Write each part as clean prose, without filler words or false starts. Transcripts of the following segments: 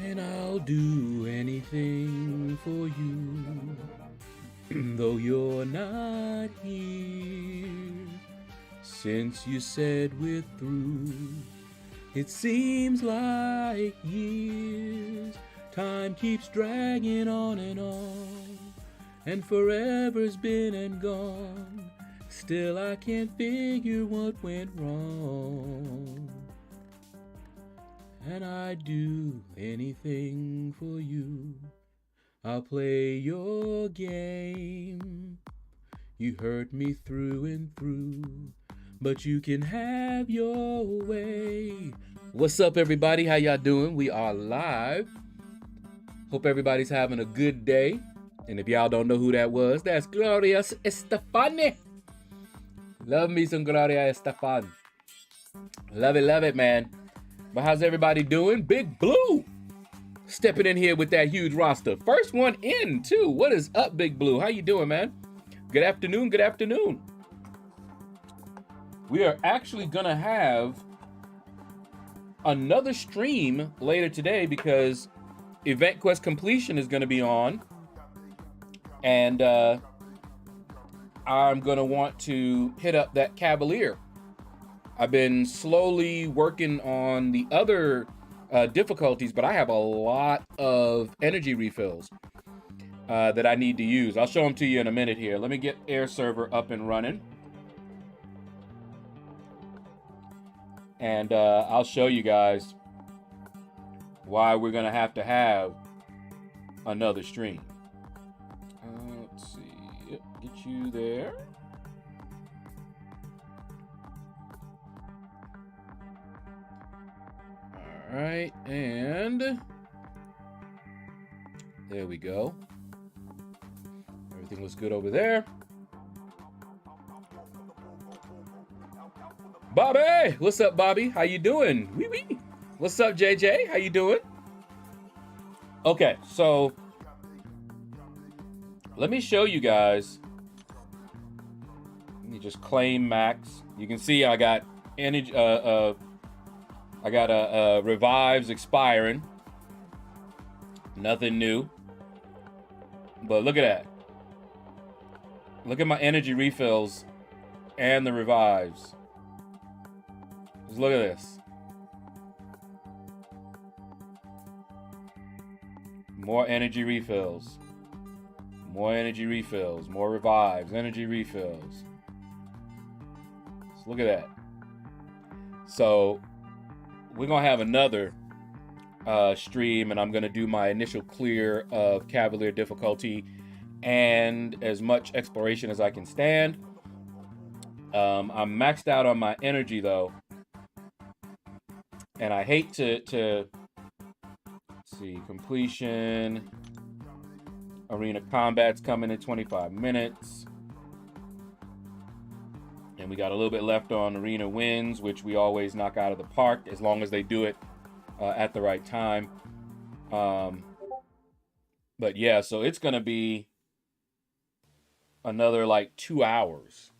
And I'll do anything for you, though you're not here. Since you said we're through, it seems like years. Time keeps dragging on, and forever's been and gone. Still I can't figure what went wrong. And I'd do anything for you. I'll play your game. You hurt me through and through, but you can have your way. What's up, everybody? How y'all doing? We are live. Hope everybody's having a good day. And if y'all don't know who that was, that's Gloria Estefani. Love me some Gloria Estefan. Love it, man. But how's everybody doing? Big Blue stepping in here with that huge roster. First one in, too. What is up, Big Blue? How you doing, man? Good afternoon, good afternoon. We are actually gonna have another stream later today because Event Quest Completion is gonna be on. And I'm gonna want to hit up that Cavalier. I've been slowly working on the other difficulties, but I have a lot of energy refills that I need to use. I'll show them to you in a minute here. Let me get Air Server up and running. And I'll show you guys why we're gonna have to have another stream. Let's see, yep, get you there. All right, and there we go. Everything looks good over there. Bobby, what's up, Bobby? How you doing? Wee wee. What's up, JJ? How you doing? Okay, so let me show you guys. Let me just claim max. You can see I got energy. I got revives expiring. Nothing new. But look at that. Look at my energy refills and the revives. Just look at this. More energy refills. More energy refills. More revives. Energy refills. Just look at that. So we're going to have another stream, and I'm going to do my initial clear of Cavalier difficulty and as much exploration as I can stand. I'm maxed out on my energy, though. And I hate to let's see, completion. Arena combat's coming in 25 minutes. And we got a little bit left on arena wins, which we always knock out of the park as long as they do it at the right time. But yeah, so it's going to be another like 2 hours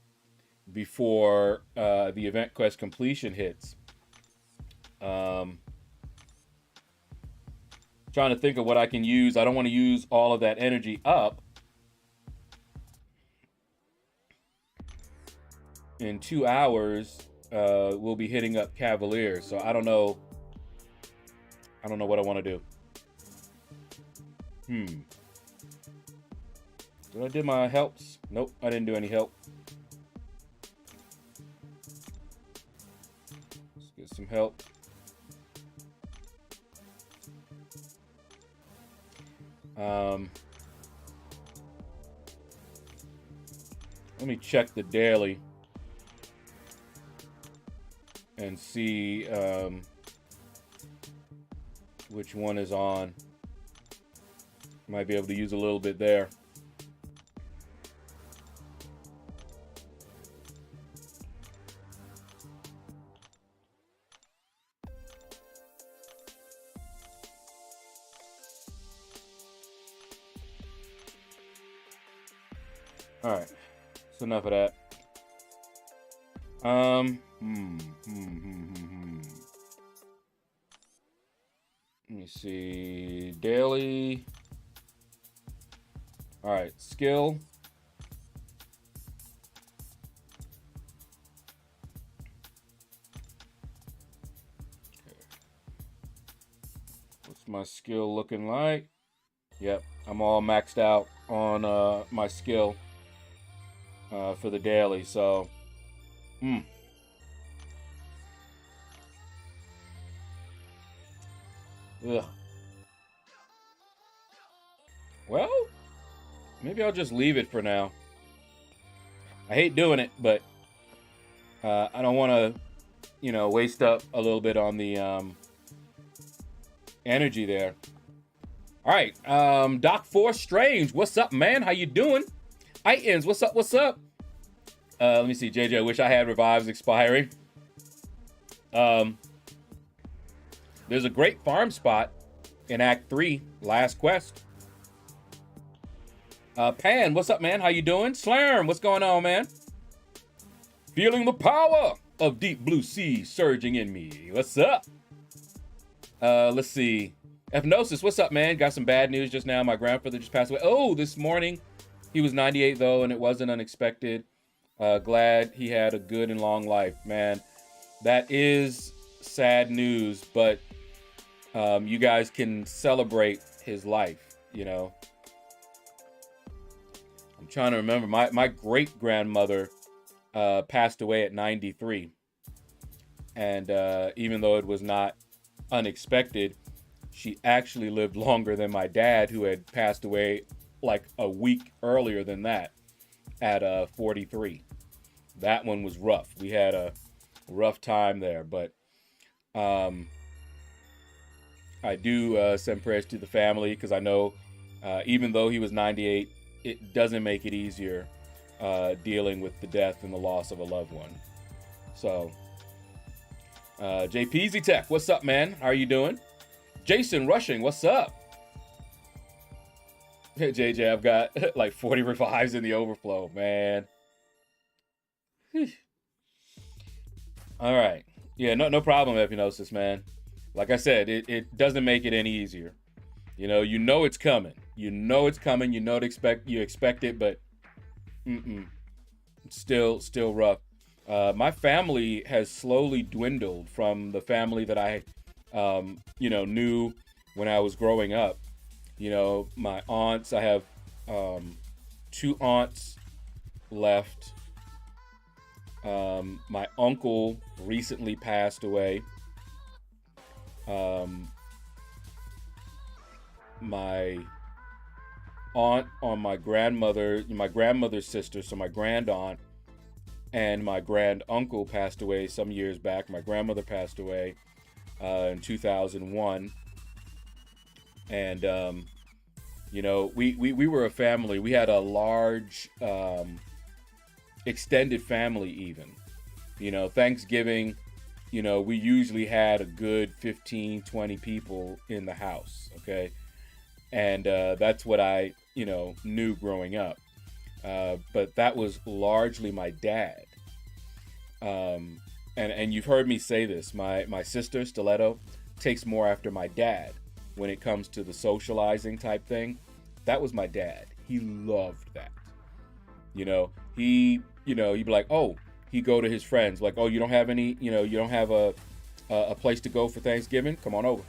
before the event quest completion hits. Trying to think of what I can use. I don't want to use all of that energy up. In 2 hours, we'll be hitting up Cavalier. So I don't know. I don't know what I want to do. Did I do my helps? Nope, I didn't do any help. Let's get some help. Let me check the daily and see which one is on. Might be able to use a little bit there. All right, that's enough of that. Let me see. Daily. All right, skill. What's my skill looking like? Yep, I'm all maxed out on my skill for the daily. So, Ugh. Well, maybe I'll just leave it for now. I hate doing it, but I don't want to, waste up a little bit on the energy there. All right, Doc 4 Strange, what's up, man? How you doing? Itins, what's up? What's up? Let me see, JJ. I wish I had revives expiring. There's a great farm spot in Act 3, last quest. Pan, what's up, man? How you doing? Slurm, what's going on, man? Feeling the power of deep blue sea surging in me. What's up? Let's see. Epnosis, what's up, man? Got some bad news just now. My grandfather just passed away. Oh, this morning. He was 98, though, and it wasn't unexpected. Glad he had a good and long life, man. That is sad news, but you guys can celebrate his life, I'm trying to remember. My great-grandmother passed away at 93. And even though it was not unexpected, she actually lived longer than my dad, who had passed away like a week earlier than that at 43. That one was rough. We had a rough time there, but I do send prayers to the family, because I know even though he was 98, it doesn't make it easier dealing with the death and the loss of a loved one. So, JPZ Tech, what's up, man? How are you doing? Jason Rushing, what's up? Hey, JJ, I've got like 40 revives in the overflow, man. All right. Yeah, no problem, Epinosis, man. Like I said, it doesn't make it any easier. You know it's coming. You know it's coming. You expect it, but it's still rough. My family has slowly dwindled from the family that I knew when I was growing up. My aunts, I have 2 aunts left. My uncle recently passed away. My aunt on my grandmother's sister, so my grand aunt, and my grand uncle passed away some years back. My grandmother passed away in 2001. And, we were a family. We had a large extended family even. Thanksgiving, we usually had a good 15, 20 people in the house, okay? And that's what I, knew growing up. But that was largely my dad. And you've heard me say this. My sister, Stiletto, takes more after my dad when it comes to the socializing type thing. That was my dad. He loved that. He'd be like, oh, he'd go to his friends, like, oh, you don't have any, you don't have a place to go for Thanksgiving? Come on over.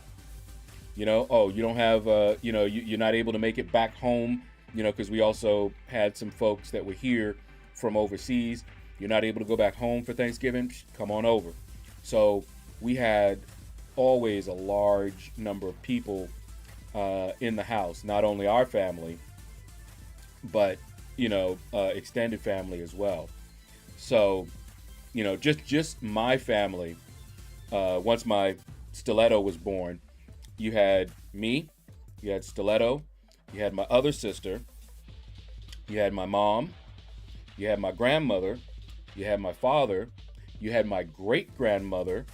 Oh, you don't have, you're not able to make it back home, because we also had some folks that were here from overseas. You're not able to go back home for Thanksgiving? Come on over. So we had always a large number of people in the house, not only our family, but, extended family as well. So, just my family, once my Stiletto was born, you had me, you had Stiletto, you had my other sister, you had my mom, you had my grandmother, you had my father, you had my great-grandmother,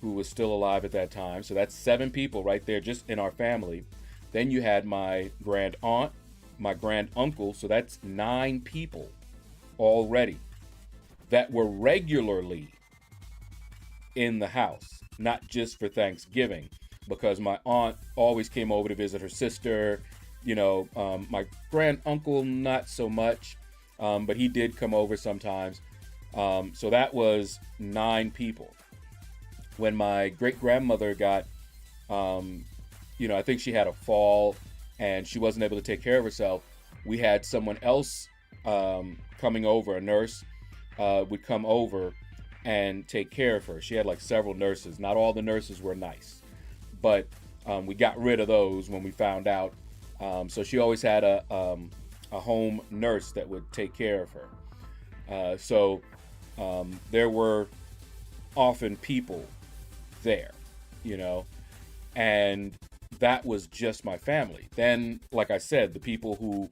who was still alive at that time. So that's 7 people right there just in our family. Then you had my grand aunt, my grand uncle, so that's 9 people already that were regularly in the house, not just for Thanksgiving. because my aunt always came over to visit her sister. My grand uncle, not so much, but he did come over sometimes. So that was 9 people. When my great grandmother got, I think she had a fall and she wasn't able to take care of herself, we had someone else coming over. A nurse would come over and take care of her. She had like several nurses. Not all the nurses were nice, but we got rid of those when we found out. So she always had a home nurse that would take care of her. So there were often people there, and that was just my family. Then, like I said, the people who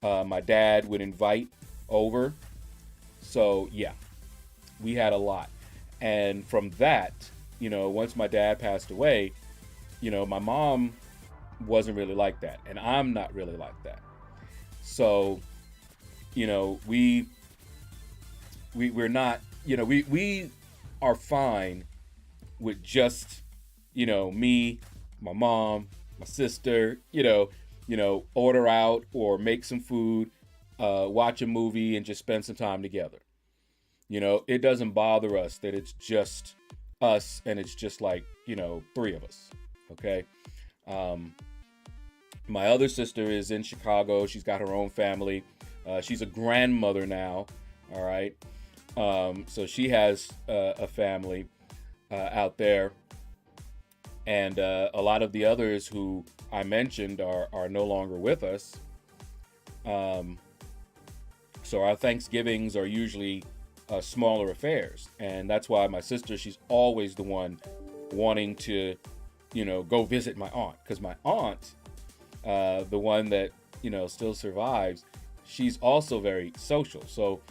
my dad would invite over. So yeah, we had a lot. And from that, once my dad passed away, my mom wasn't really like that, and I'm not really like that. So, we're not, we are fine with just, me, my mom, my sister, order out or make some food, watch a movie and just spend some time together. It doesn't bother us that it's just us and it's just like, 3 of us. Okay. My other sister is in Chicago. She's got her own family. She's a grandmother now. All right. So she has a family out there. And a lot of the others who I mentioned are no longer with us. So our Thanksgivings are usually smaller affairs. And that's why my sister, she's always the one wanting to, go visit my aunt. Because my aunt, the one that, still survives, she's also very social. So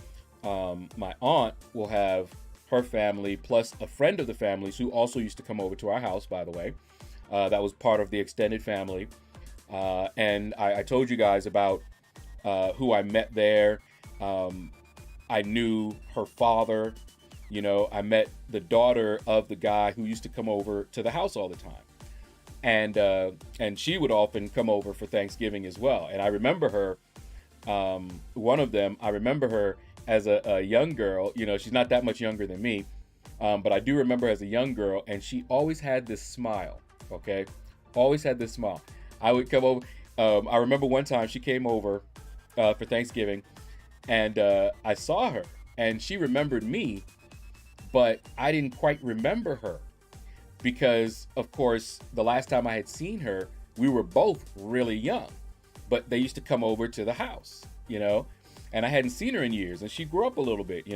my aunt will have her family plus a friend of the family's who also used to come over to our house, by the way. That was part of the extended family. And I told you guys about who I met there. I knew her father. I met the daughter of the guy who used to come over to the house all the time. And she would often come over for Thanksgiving as well. And I remember her, one of them, I remember her as a young girl. She's not that much younger than me, but I do remember her as a young girl, and she always had this smile. Okay, always had this smile. I would come over. I remember one time she came over for Thanksgiving, and I saw her, and she remembered me, but I didn't quite remember her because, of course, the last time I had seen her, we were both really young, but they used to come over to the house, and I hadn't seen her in years, and she grew up a little bit,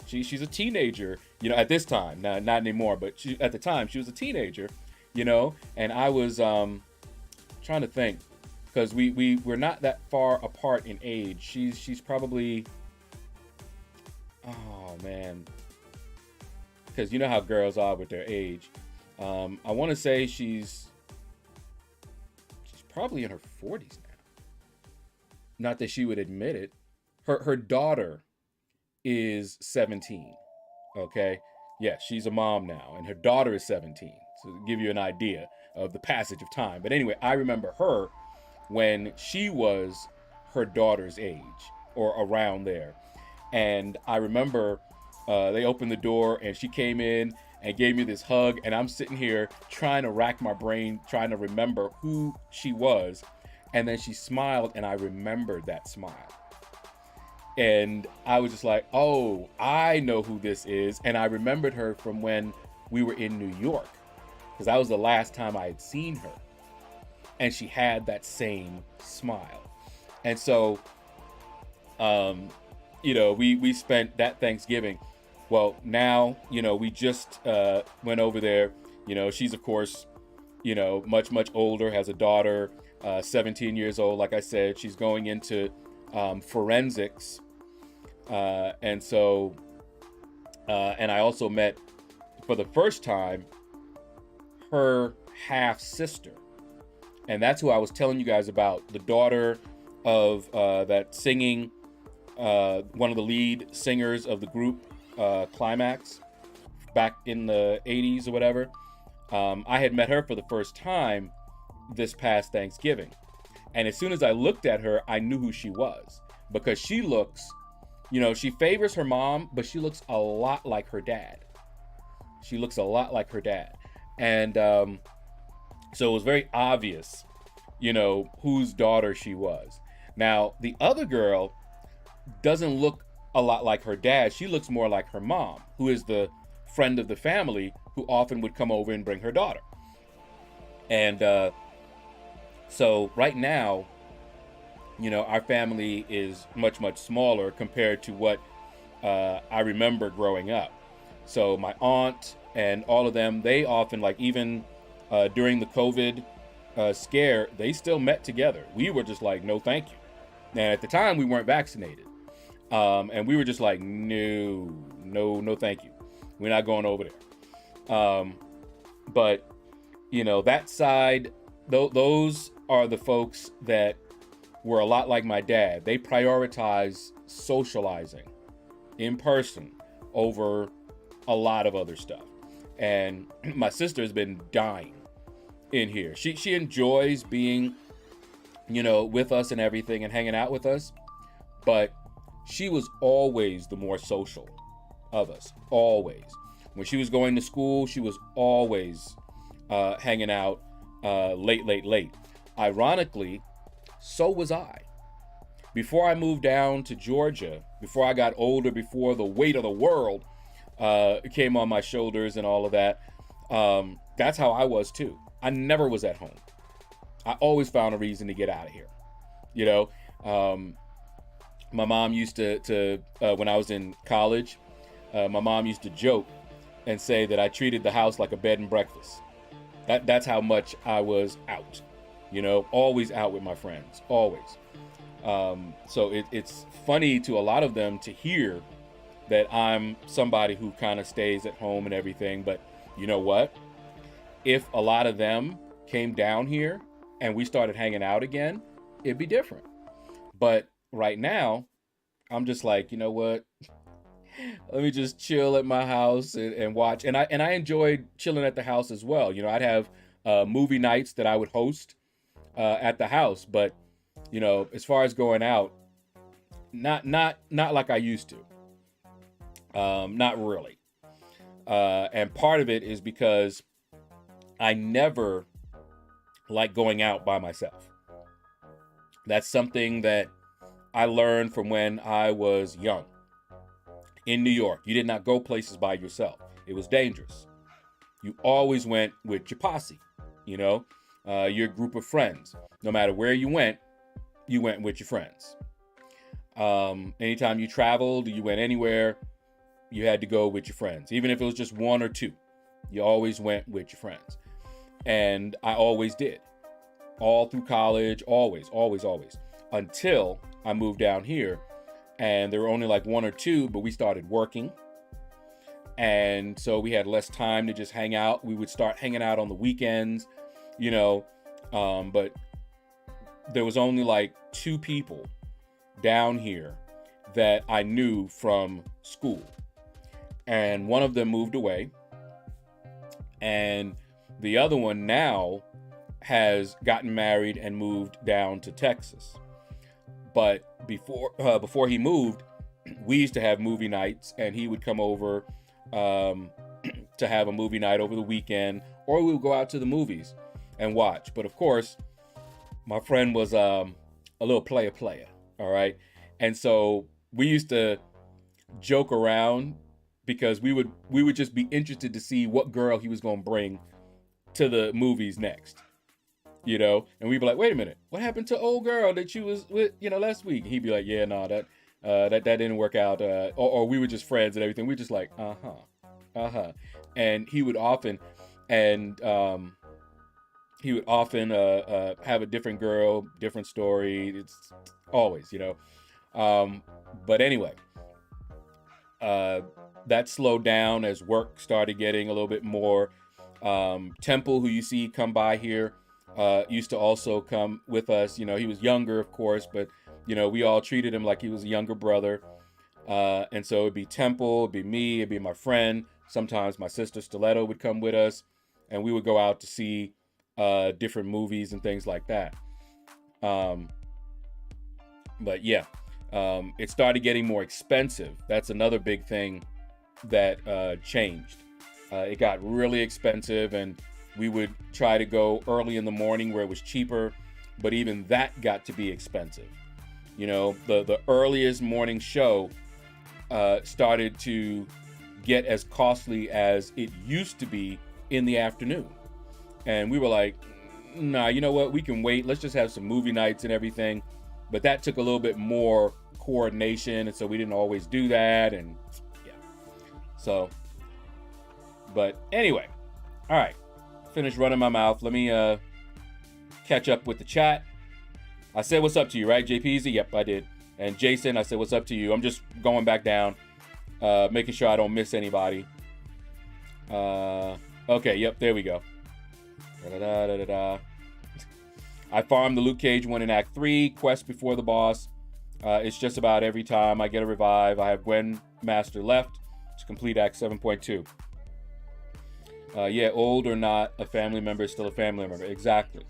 she's a teenager, at this time, now, not anymore, but at the time she was a teenager, and I was trying to think, because we're not that far apart in age. She's probably, oh man, because you know how girls are with their age. I want to say she's probably in her 40s now. Not that she would admit it. Her daughter is 17. Okay, yeah, she's a mom now, and her daughter is 17. So to give you an idea of the passage of time. But anyway, I remember her when she was her daughter's age or around there. And I remember they opened the door and she came in and gave me this hug, and I'm sitting here trying to rack my brain, trying to remember who she was. And then she smiled, and I remembered that smile. And I was just like, oh, I know who this is. And I remembered her from when we were in New York, because that was the last time I had seen her. And she had that same smile. And so, we spent that Thanksgiving. Well, now, we just went over there. She's, of course, much, much older, has a daughter, 17 years old. Like I said, she's going into forensics. And so, and I also met, for the first time, her half sister. And that's who I was telling you guys about, the daughter of that singing, one of the lead singers of the group Climax back in the 80s or whatever. I had met her for the first time this past Thanksgiving. And as soon as I looked at her, I knew who she was, because she looks, she favors her mom, but she looks a lot like her dad. She looks a lot like her dad. And so it was very obvious, whose daughter she was. Now, the other girl doesn't look a lot like her dad. She looks more like her mom, who is the friend of the family who often would come over and bring her daughter. And so right now, our family is much, much smaller compared to what I remember growing up. So my aunt and all of them, they often, like, even during the COVID scare, they still met together. We were just like, no, thank you. And at the time, we weren't vaccinated. And we were just like, no, thank you. We're not going over there. But, that side, those are the folks that were a lot like my dad. They prioritize socializing in person over a lot of other stuff. And my sister has been dying in here. She enjoys being, with us and everything and hanging out with us. But she was always the more social of us, always. When she was going to school, she was always hanging out late. Ironically, so was I. Before I moved down to Georgia, before I got older, before the weight of the world came on my shoulders and all of that, that's how I was too. I never was at home. I always found a reason to get out of here. My mom used to when I was in college, my mom used to joke and say that I treated the house like a bed and breakfast. That's how much I was out, always out with my friends, always. So it's funny to a lot of them to hear that I'm somebody who kind of stays at home and everything. But you know what? If a lot of them came down here and we started hanging out again, it'd be different. But right now, I'm just like, you know what? Let me just chill at my house and watch. And I enjoyed chilling at the house as well. I'd have movie nights that I would host at the house. But, as far as going out, not like I used to. Not really. And part of it is because I never like going out by myself. That's something that I learned from when I was young. In New York, you did not go places by yourself. It was dangerous. You always went with your posse, your group of friends. No matter where you went with your friends. Anytime you traveled, you went anywhere, you had to go with your friends. Even if it was just one or two, you always went with your friends. And I always did. All through college, always. Until I moved down here. And there were only like one or two, but we started working. And so we had less time to just hang out. We would start hanging out on the weekends, but there was only like two people down here that I knew from school. And one of them moved away. And the other one now has gotten married and moved down to Texas. But before he moved, we used to have movie nights, and he would come over to have a movie night over the weekend, or we would go out to the movies and watch. But of course, my friend was a little player, all right? And so we used to joke around because we would just be interested to see what girl he was going to bring to the movies next. And we'd be like, wait a minute, what happened to old girl that you was with, last week? And he'd be like, yeah, no, that didn't work out. Or we were just friends and everything. We just like, And he would often, have a different girl, different story. It's always, but anyway, that slowed down as work started getting a little bit more. Temple, who you see come by here, used to also come with us. He was younger, of course, but, we all treated him like he was a younger brother. And so it'd be Temple, it'd be me, it'd be my friend. Sometimes my sister Stiletto would come with us. and we would go out to see different movies and things like that. But yeah, it started getting more expensive. That's another big thing that changed. It got really expensive, and we would try to go early in the morning where it was cheaper, but even that got to be expensive. You know, the earliest morning show started to get as costly as it used to be in the afternoon. And we were like, nah, you know what? We can wait. Let's just have some movie nights and everything. But that took a little bit more coordination, and so we didn't always do that. And yeah. So, but anyway, all right. Finished running my mouth. Let me catch up with the chat. I said what's up to you, right, JPZ? Yep, I did. And Jason, I said what's up to you. I'm just going back down, making sure I don't miss anybody. Okay, yep, there we go. Da-da-da-da-da. I farmed the Luke Cage one in Act 3, quest before the boss. It's just about every time I get a revive. I have Gwen Master left to complete Act 7.2. Yeah, old or not, a family member is still a family member. Exactly.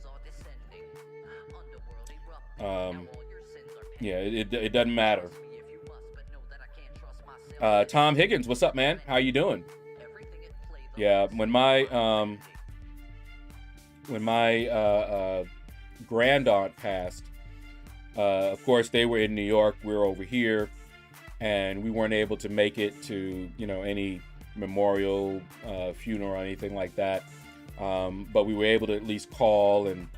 Yeah, it doesn't matter. Tom Higgins, what's up, man? How you doing? Yeah, when my grand aunt passed, of course they were in New York, we were over here, and we weren't able to make it to, you know, any memorial, funeral or anything like that. But we were able to at least call and,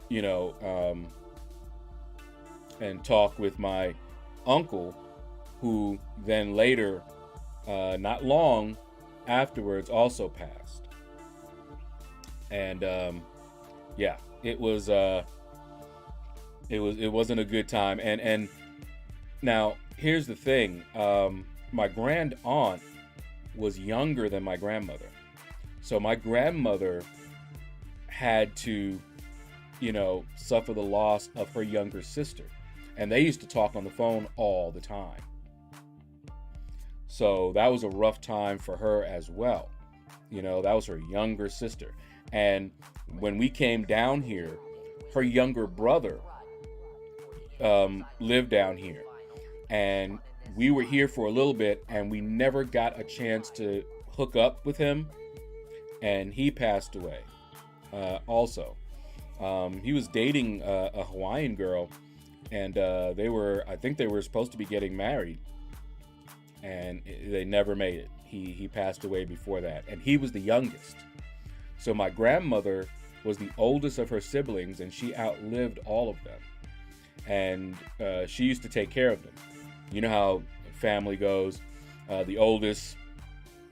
you know, and talk with my uncle, who then later, not long afterwards, also passed. And yeah, it wasn't a good time. And now here's the thing, my grand aunt was younger than my grandmother, so my grandmother had to, you know, suffer the loss of her younger sister, and they used to talk on the phone all the time. So that was a rough time for her as well. You know, that was her younger sister. And when we came down here, her younger brother lived down here, and we were here for a little bit, and we never got a chance to hook up with him, and he passed away also. He was dating a Hawaiian girl, and I think they were supposed to be getting married, and they never made it. He passed away before that, and he was the youngest. So my grandmother was the oldest of her siblings, and she outlived all of them, and she used to take care of them. You know how family goes. The oldest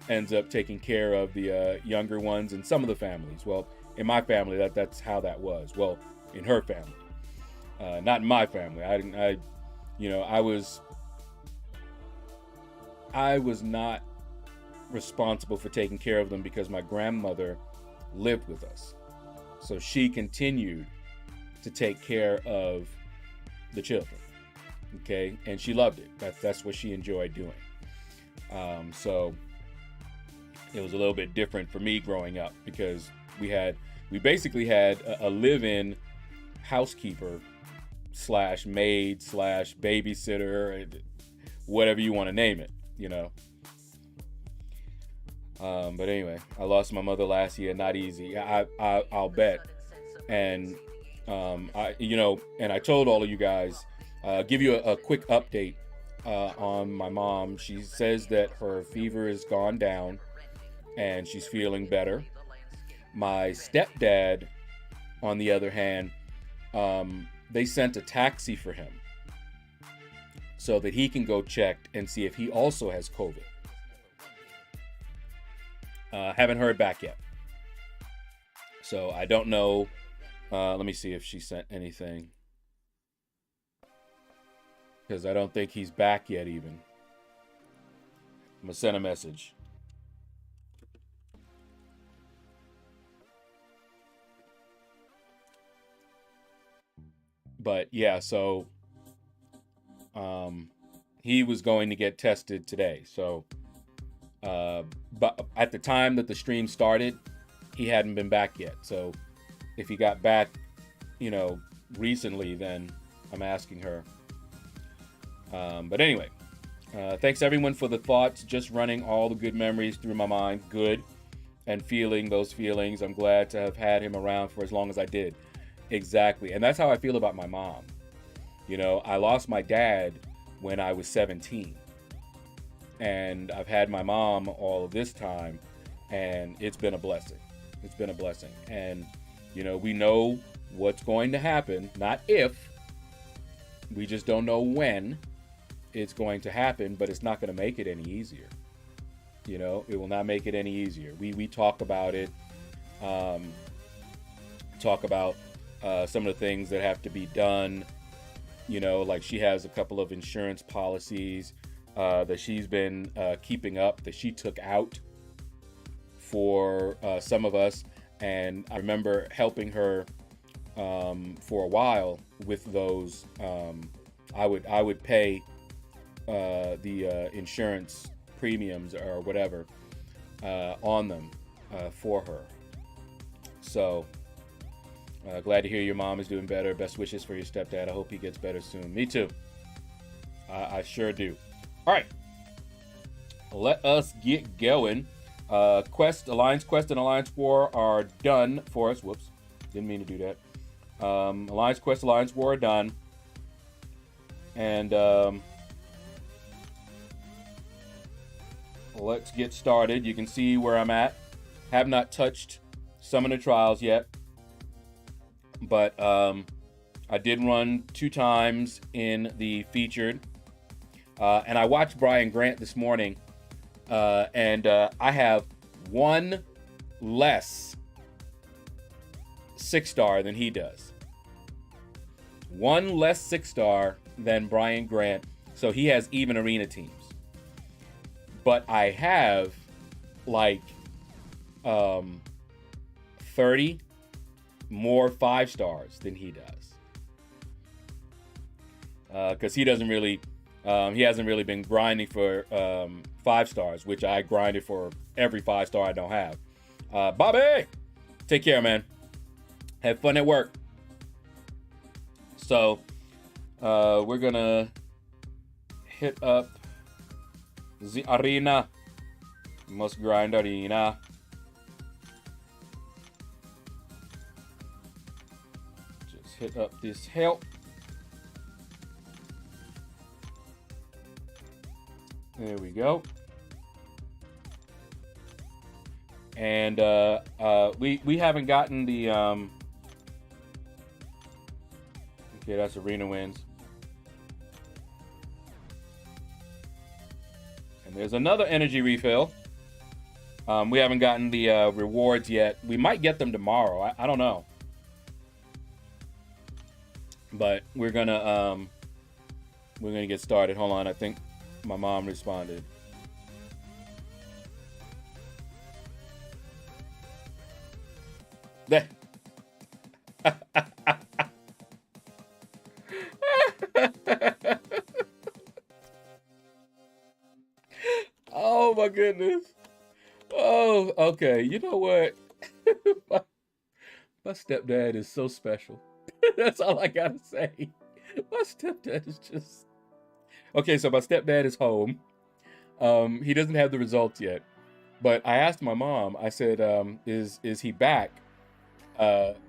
ends up taking care of the younger ones in some of the families. Well, in my family, that's how that was. Well, in her family, not in my family. I was not responsible for taking care of them because my grandmother lived with us. So she continued to take care of the children. Okay, and she loved it. That's what she enjoyed doing. So it was a little bit different for me growing up, because we basically had a live-in housekeeper slash maid slash babysitter, whatever you want to name it, you know. But anyway, I lost my mother last year. Not easy. I'll bet. And and I told all of you guys. Give you a quick update on my mom. She says that her fever has gone down and she's feeling better. My stepdad, on the other hand, they sent a taxi for him so that he can go check and see if he also has COVID. Haven't heard back yet. So I don't know. Let me see if she sent anything, because I don't think he's back yet even. I'm gonna send a message. But yeah, so he was going to get tested today. So but at the time that the stream started, he hadn't been back yet. So if he got back, you know, recently, then I'm asking her. But anyway, thanks everyone for the thoughts, just running all the good memories through my mind, good, and feeling those feelings. I'm glad to have had him around for as long as I did. Exactly. And that's how I feel about my mom. You know, I lost my dad when I was 17. And I've had my mom all of this time, and it's been a blessing. It's been a blessing. And, you know, we know what's going to happen, not if. We just don't know when it's going to happen, but it's not going to make it any easier. You know, it will not make it any easier. We talk about it, talk about some of the things that have to be done. You know, like she has a couple of insurance policies that she's been keeping up, that she took out for some of us. And I remember helping her for a while with those. I would pay the insurance premiums or whatever on them for her. So glad to hear your mom is doing better. Best wishes for your stepdad. I hope he gets better soon. Me too. I sure do. All right, let us get going. Alliance Quest and Alliance War are done for us. Whoops, didn't mean to do that. Alliance Quest, Alliance War are done. And let's get started. You can see where I'm at. Have not touched some of the trials yet. But I did run 2 times in the featured. And I watched Brian Grant this morning. And I have 1 less 6-star than he does. 1 less 6-star than Brian Grant. So he has even arena teams. But I have like 30 more 5-stars than he does. Because he doesn't really, he hasn't really been grinding for 5-stars, which I grinded for every 5-star I don't have. Bobby, take care, man. Have fun at work. So we're gonna hit up the arena. Must grind arena. Just hit up this help. There we go. And we haven't gotten the okay, that's arena wins. And there's another energy refill. We haven't gotten the rewards yet. We might get them tomorrow. I don't know. But we're gonna get started. Hold on, I think my mom responded. There. Oh my goodness. Oh, okay. You know what? my stepdad is so special. That's all I gotta say. My stepdad is just... Okay, so my stepdad is home. He doesn't have the results yet. But I asked my mom, I said, is he back?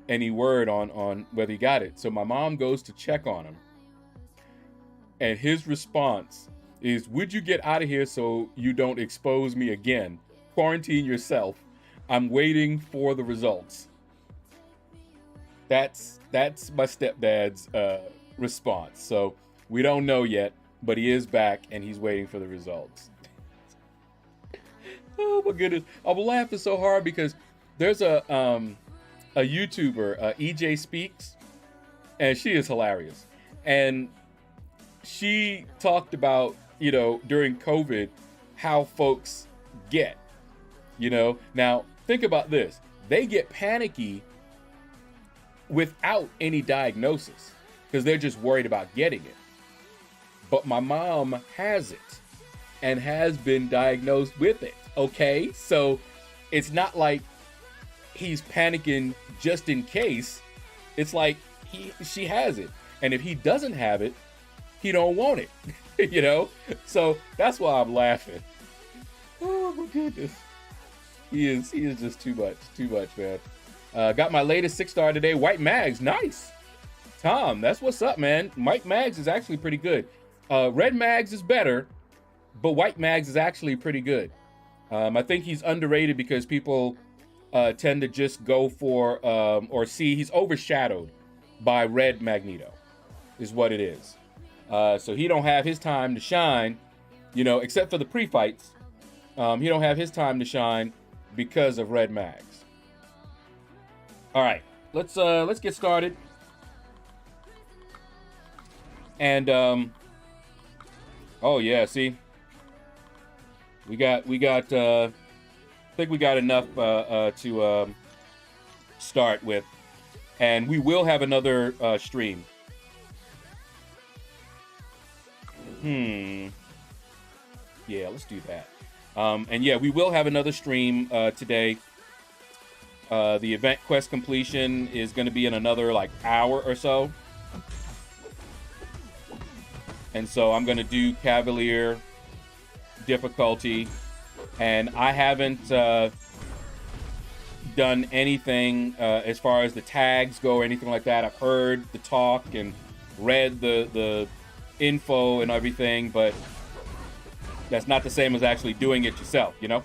Any word on whether he got it? So my mom goes to check on him. And his response is, would you get out of here so you don't expose me again? Quarantine yourself. I'm waiting for the results. That's my stepdad's response. So we don't know yet, but he is back and he's waiting for the results. Oh my goodness. I'm laughing so hard because there's a YouTuber, EJ Speaks, and she is hilarious. And she talked about, you know, during COVID, how folks get, you know. Now, think about this. They get panicky without any diagnosis because they're just worried about getting it. But my mom has it and has been diagnosed with it, okay? So it's not like he's panicking just in case. It's like she has it, and if he doesn't have it, he don't want it. You know, so that's why I'm laughing. Oh my goodness, he is just too much, man. Got my latest 6-star today, White Mags. Nice, Tom. That's what's up, man. White Mags is actually pretty good. Red Mags is better, but White Mags is actually pretty good. I think he's underrated because people tend to just go for or see he's overshadowed by Red Magneto, is what it is. So he don't have his time to shine, you know, except for the pre-fights. He don't have his time to shine because of Red Mags. All right, let's get started. And oh yeah, see, we got I think we got enough to start with, and we will have another stream. Yeah, let's do that. And yeah, we will have another stream today. The event quest completion is going to be in another like hour or so. And so I'm going to do Cavalier difficulty. And I haven't done anything as far as the tags go or anything like that. I've heard the talk and read the info and everything, but that's not the same as actually doing it yourself, you know?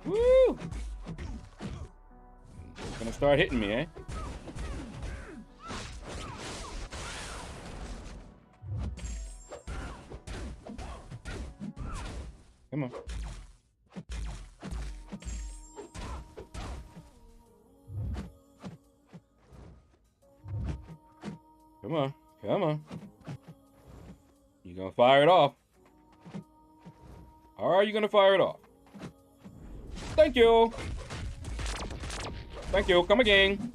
Woo! It's gonna start hitting me, eh? Come on. Come on. Come on. You gonna fire it off? Or are you gonna fire it off? Thank you. Thank you. Come again.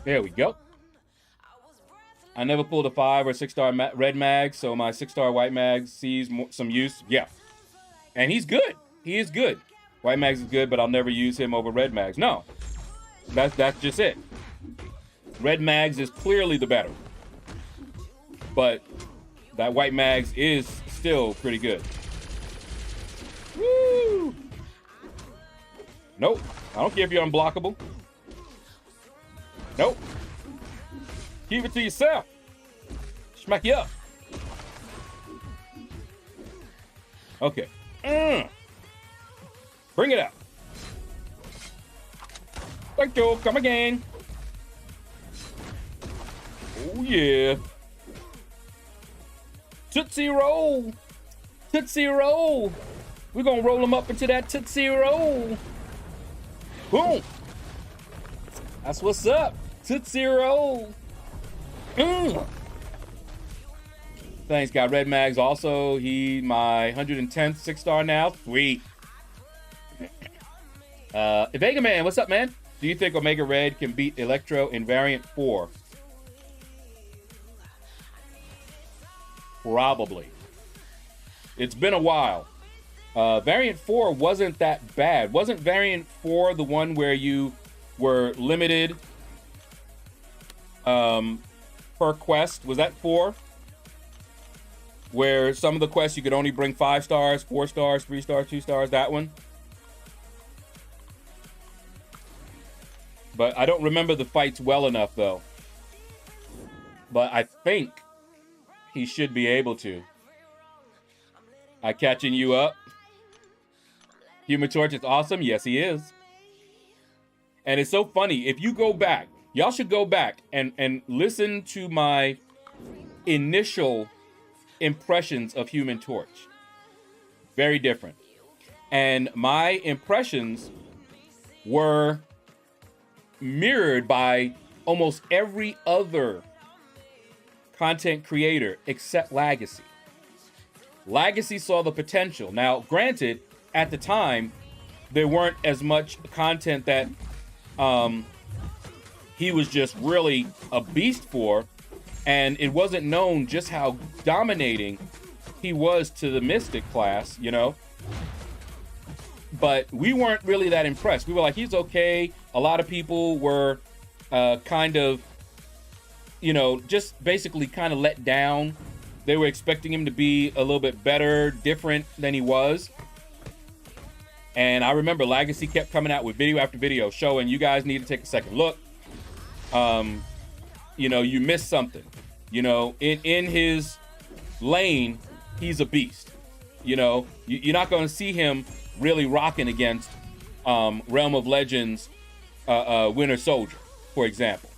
There we go. I never pulled a 5 or 6-star red mag, so my 6-star white mag sees some use. Yeah. And he's good. He is good. White mags is good, but I'll never use him over red mags. No. That's just it. Red mags is clearly the better. But that white mags is still pretty good. Woo! Nope. I don't care if you're unblockable. Nope. Keep it to yourself. Smack you up. Okay. Bring it out. Thank you. Come again. Oh, yeah. Tootsie Roll. Tootsie Roll. We're going to roll them up into that Tootsie Roll. Boom. That's what's up. Tootsie Roll. Thanks, got Red Mags also. He my 110th 6-star now. Sweet. Vega Man, what's up, man? Do you think Omega Red can beat Electro in Variant 4? Probably. It's been a while. Variant 4 wasn't that bad. Wasn't Variant 4 the one where you were limited per quest? Was that 4? Where some of the quests you could only bring 5 stars, 4 stars, 3 stars, 2 stars, that one? But I don't remember the fights well enough, though. But I think he should be able to. I catching you up? Human Torch is awesome. Yes, he is. And it's so funny. If you go back, y'all should go back and listen to my initial impressions of Human Torch. Very different. And my impressions were mirrored by almost every other content creator except Legacy. Legacy saw the potential. Now, granted, at the time, there weren't as much content that he was just really a beast for, and it wasn't known just how dominating he was to the Mystic class, you know. But we weren't really that impressed. We were like, he's okay. A lot of people were kind of, you know, just basically kind of let down. They were expecting him to be a little bit better, different than he was. And I remember Legacy kept coming out with video after video showing you guys need to take a second look. You know, you missed something. You know, in his lane, he's a beast. You know, you're not going to see him really rocking against Realm of Legends Winter Soldier, for example.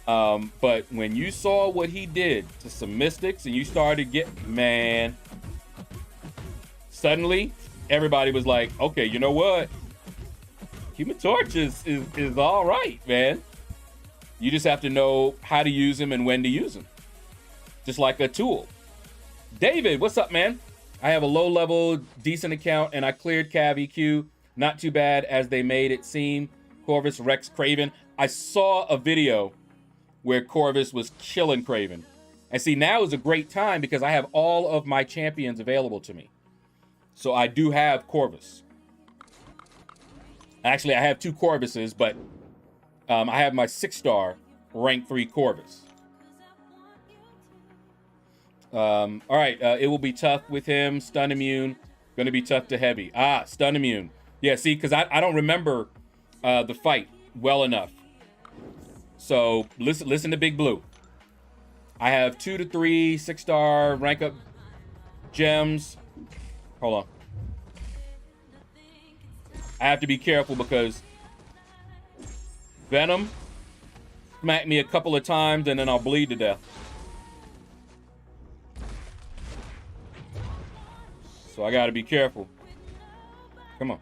But when you saw what he did to some Mystics and you started man, suddenly everybody was like, okay, you know what? Human Torch is all right, man. You just have to know how to use him and when to use him. Just like a tool. David, what's up, man? I have a low-level, decent account, and I cleared Cav EQ. Not too bad as they made it seem. Corvus, Rex, Craven. I saw a video where Corvus was killing Craven. And see, now is a great time because I have all of my champions available to me. So I do have Corvus. Actually, I have 2 Corvuses, but I have my 6-star rank 3 Corvus. All right, it will be tough with him. Stun immune, going to be tough to heavy. Stun immune. Yeah, see, because I don't remember the fight well enough. So listen to Big Blue. I have 2 to 3 6-star rank up gems. Hold on. I have to be careful because Venom smacked me a couple of times and then I'll bleed to death. So I gotta be careful. Come on.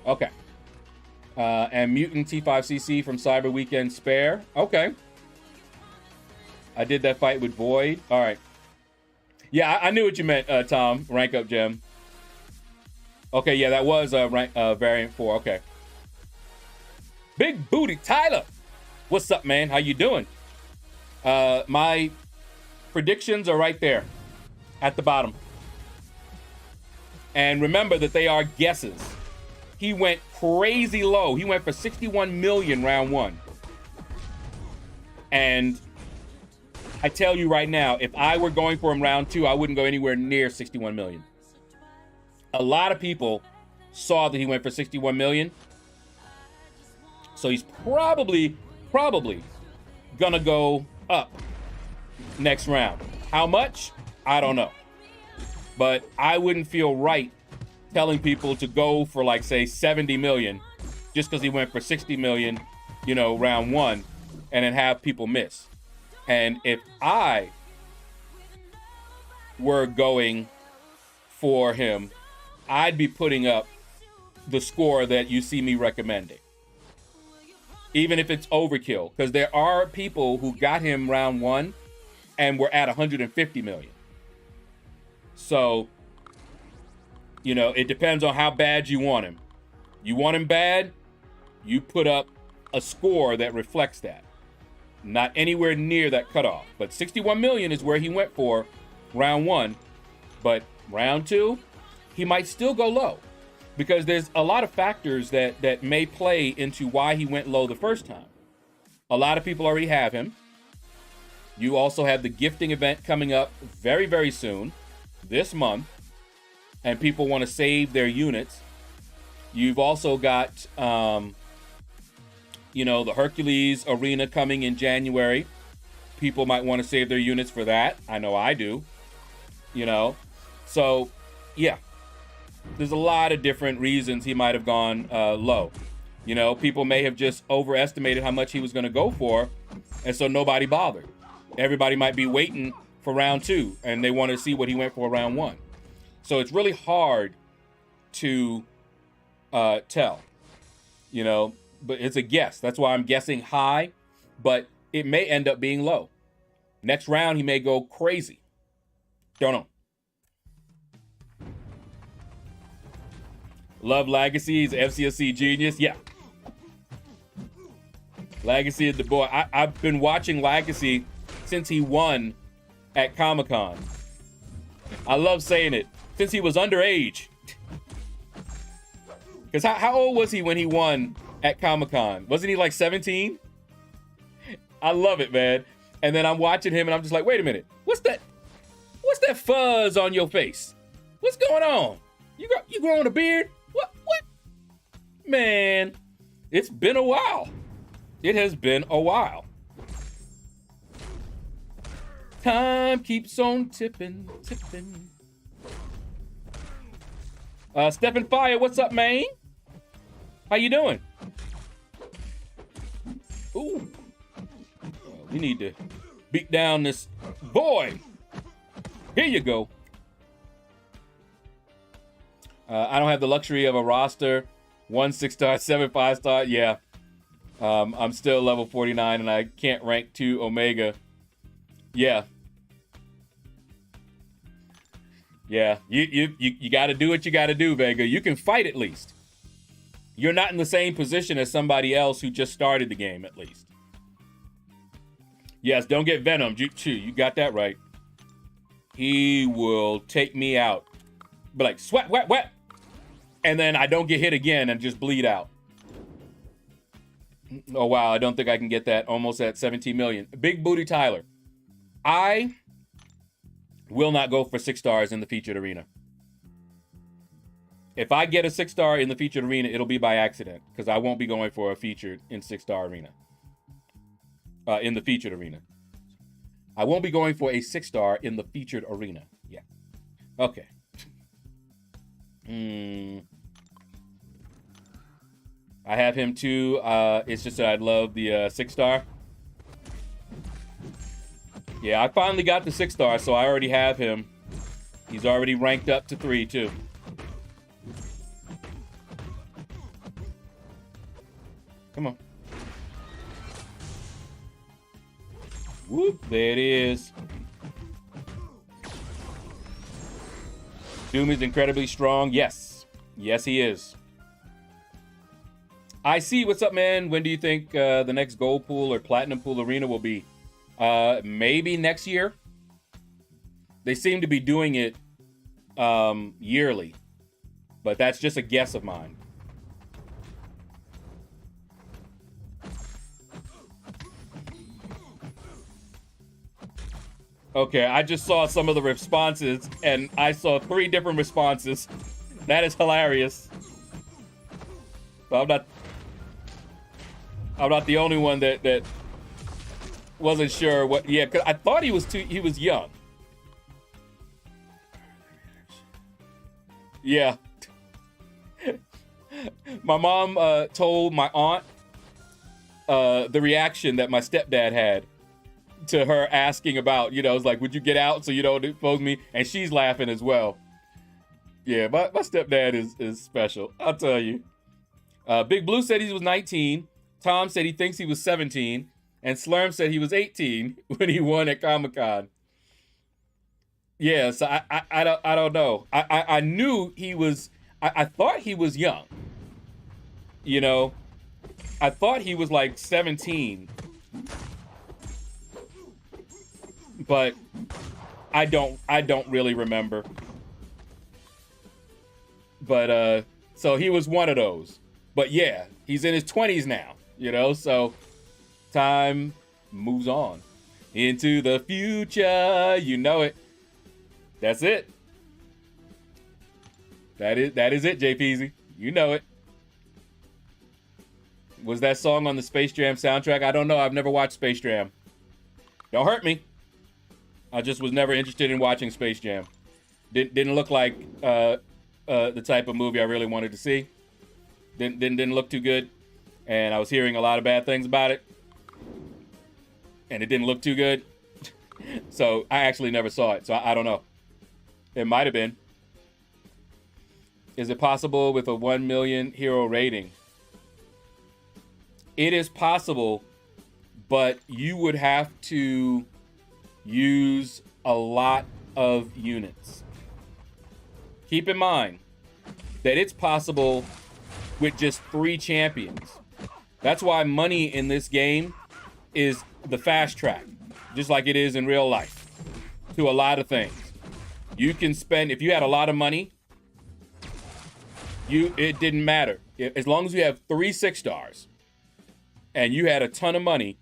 Okay. And Mutant T5CC from Cyber Weekend Spare. Okay. I did that fight with Void. All right. Yeah, I knew what you meant, Tom. Rank up gem. Okay, yeah, that was variant 4. Okay. Big Booty Tyler. What's up, man? How you doing? My predictions are right there at the bottom. And remember that they are guesses. He went crazy low. He went for 61 million round 1. And I tell you right now, if I were going for him round 2, I wouldn't go anywhere near 61 million. A lot of people saw that he went for 61 million. So he's probably gonna go up next round. How much? I don't know. But I wouldn't feel right telling people to go for, like, say 70 million just because he went for 60 million, you know, round 1, and then have people miss. And if I were going for him, I'd be putting up the score that you see me recommending, even if it's overkill, because there are people who got him round 1 and were at 150 million. So, you know, it depends on how bad you want him. You want him bad, you put up a score that reflects that. Not anywhere near that cutoff. But 61 million is where he went for round 1. But round 2, he might still go low. Because there's a lot of factors that may play into why he went low the first time. A lot of people already have him. You also have the gifting event coming up very, very soon, this month. And people want to save their units. You've also got, you know, the Hercules Arena coming in January. People might want to save their units for that. I know I do. You know, so yeah, there's a lot of different reasons he might have gone low. You know, people may have just overestimated how much he was going to go for, and so nobody bothered. Everybody might be waiting for round 2, and they want to see what he went for round 1. So it's really hard to tell, you know, but it's a guess. That's why I'm guessing high, but it may end up being low. Next round, he may go crazy. Don't know. Love Legacy. He's FCSC genius. Yeah. Legacy is the boy. I've been watching Legacy since he won at Comic-Con. I love saying it. Since he was underage. Because how old was he when he won at Comic-Con? Wasn't he like 17? I love it, man. And then I'm watching him and I'm just like, wait a minute. What's that fuzz on your face? What's going on? You growing a beard? What? Man, it's been a while. It has been a while. Time keeps on tipping. Stephen Fire, what's up, man? How you doing? Ooh. We need to beat down this boy. Here you go. I don't have the luxury of a roster. 1 6-star, 7 5-star. Yeah. I'm still level 49 and I can't rank 2 Omega. Yeah. Yeah. You got to do what you got to do, Vega. You can fight at least. You're not in the same position as somebody else who just started the game at least. Yes, don't get Venom. You got that right. He will take me out. Be like, sweat, wet. And then I don't get hit again and just bleed out. Oh, wow. I don't think I can get that. Almost at 17 million. Big Booty Tyler. I will not go for 6 stars in the featured arena. If I get a 6-star in the featured arena, it'll be by accident. Because I won't be going for a featured in 6-star arena. In the featured arena. I won't be going for a 6-star in the featured arena. Yeah. Okay. I have him too. It's just that I'd love the 6-star. Yeah, I finally got the 6-star, so I already have him. He's already ranked up to 3 too. Come on. Whoop, there it is. Doom is incredibly strong. Yes. Yes, he is. I see. What's up, man? When do you think the next gold pool or platinum pool arena will be? Maybe next year. They seem to be doing it yearly. But that's just a guess of mine. Okay, I just saw some of the responses, and I saw 3 different responses. That is hilarious. But I'm not the only one that wasn't sure what. Yeah, because I thought he was young. Yeah. My mom told my aunt the reaction that my stepdad had to her asking about, it's like, would you get out so you don't expose me? And she's laughing as well. Yeah, my stepdad is special. I'll tell you. Big Blue said he was 19. Tom said he thinks he was 17. And Slurm said he was 18 when he won at Comic-Con. Yeah, so I don't know. I knew he was, I thought he was young. I thought he was like 17. But I don't really remember. But so he was one of those. But yeah, he's in his 20s now, so time moves on into the future. You know it. That's it. That is it, JPZ. You know it. Was that song on the Space Jam soundtrack? I don't know. I've never watched Space Jam. Don't hurt me. I just was never interested in watching Space Jam. Didn't look like the type of movie I really wanted to see. Didn't look too good, and I was hearing a lot of bad things about it, and it didn't look too good. So I actually never saw it. So I don't know. It might have been. Is it possible with a 1 million hero rating? It is possible, but you would have to use a lot of units. Keep in mind that it's possible with just 3 champions. That's why money in this game is the fast track, just like it is in real life, to a lot of things. You can spend, if you had a lot of money, it didn't matter. As long as you have 3 6-stars and you had a ton of money,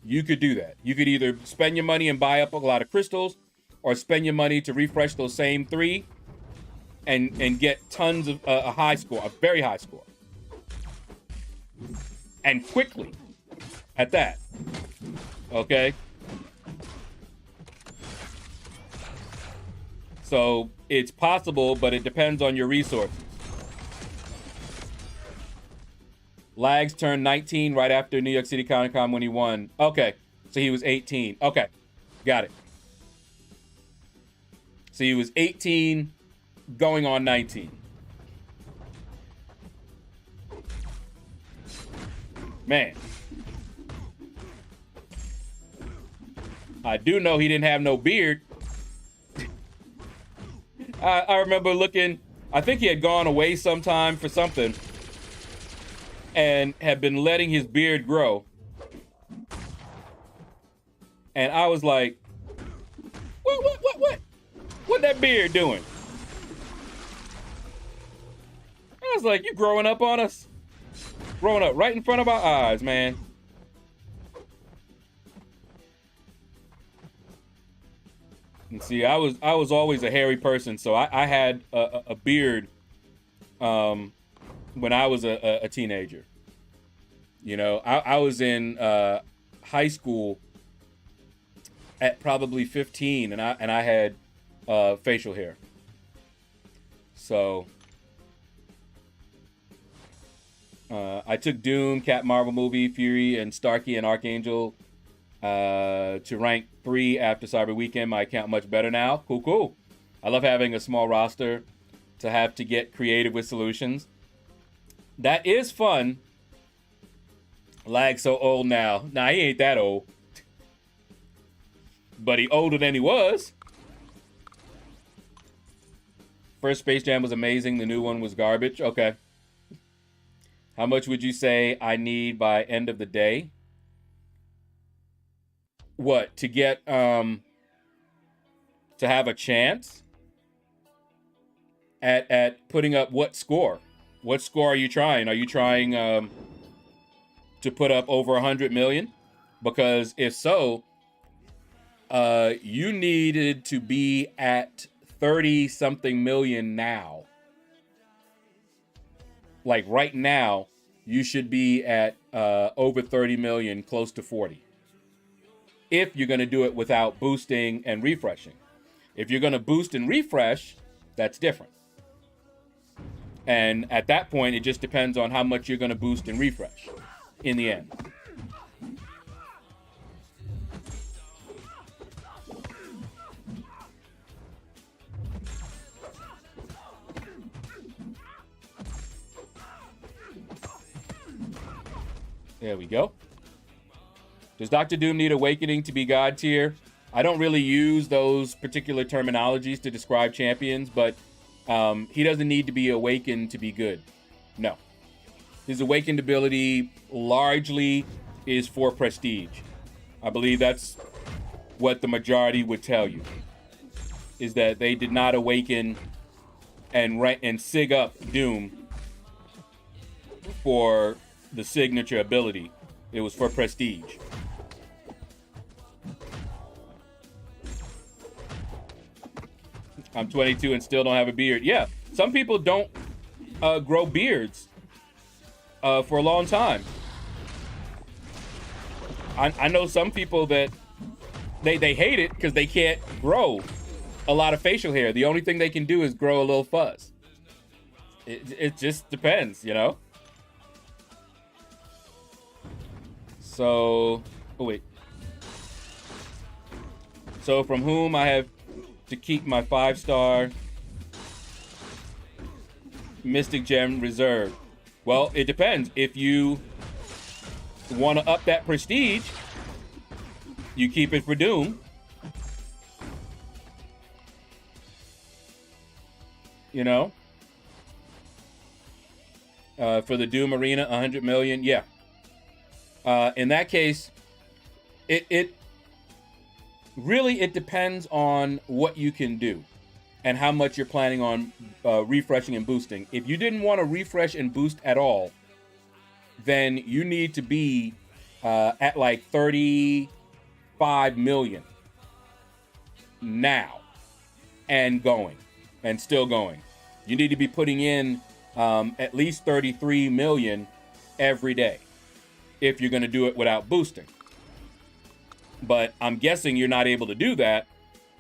you could do that. You could either spend your money and buy up a lot of crystals, or spend your money to refresh those same 3 and get tons of a high score, a very high score. And quickly at that. Okay? So it's possible, but it depends on your resources. Lags turned 19 right after New York City Comic Con when he won. Okay, so he was 18. Okay, got it. So he was 18 going on 19. Man. I do know he didn't have no beard. I remember looking, I think he had gone away sometime for something and had been letting his beard grow. And I was like, what that beard doing? I was like, you growing up on us? Growing up right in front of our eyes, man. And see, I was always a hairy person, so I had a beard when I was a teenager. You know, I was in high school at probably 15, and I had facial hair. So I took Doom, Captain Marvel movie, Fury, and Starkey and Archangel to rank 3 after Cyber Weekend. My account much better now. Cool. I love having a small roster to have to get creative with solutions. That is fun. Lag so old now. Nah, he ain't that old. But he older than he was. First Space Jam was amazing. The new one was garbage. Okay. How much would you say I need by end of the day? What, to get to have a chance at putting up what score? What score are you trying? Are you trying to put up over 100 million? Because if so, you needed to be at 30 something million now. Like right now, you should be at over 30 million, close to 40. If you're going to do it without boosting and refreshing. If you're going to boost and refresh, that's different. And at that point, it just depends on how much you're going to boost and refresh in the end. There we go. Does Dr. Doom need awakening to be God tier? I don't really use those particular terminologies to describe champions, but he doesn't need to be awakened to be good. No. His awakened ability largely is for prestige. I believe that's what the majority would tell you, is that they did not awaken and sig up Doom for the signature ability. It was for prestige. I'm 22 and still don't have a beard. Yeah, some people don't grow beards for a long time. I know some people that they hate it because they can't grow a lot of facial hair. The only thing they can do is grow a little fuzz. It just depends, you know? So, oh wait. So from whom I have to keep my 5-star Mystic Gem reserved? Well, it depends. If you want to up that prestige, you keep it for Doom. You know? For the Doom Arena, 100 million, yeah. In that case, it really depends on what you can do and how much you're planning on refreshing and boosting. If you didn't want to refresh and boost at all, then you need to be at like 35 million now and going and still going. You need to be putting in at least 33 million every day if you're going to do it without boosting. But I'm guessing you're not able to do that.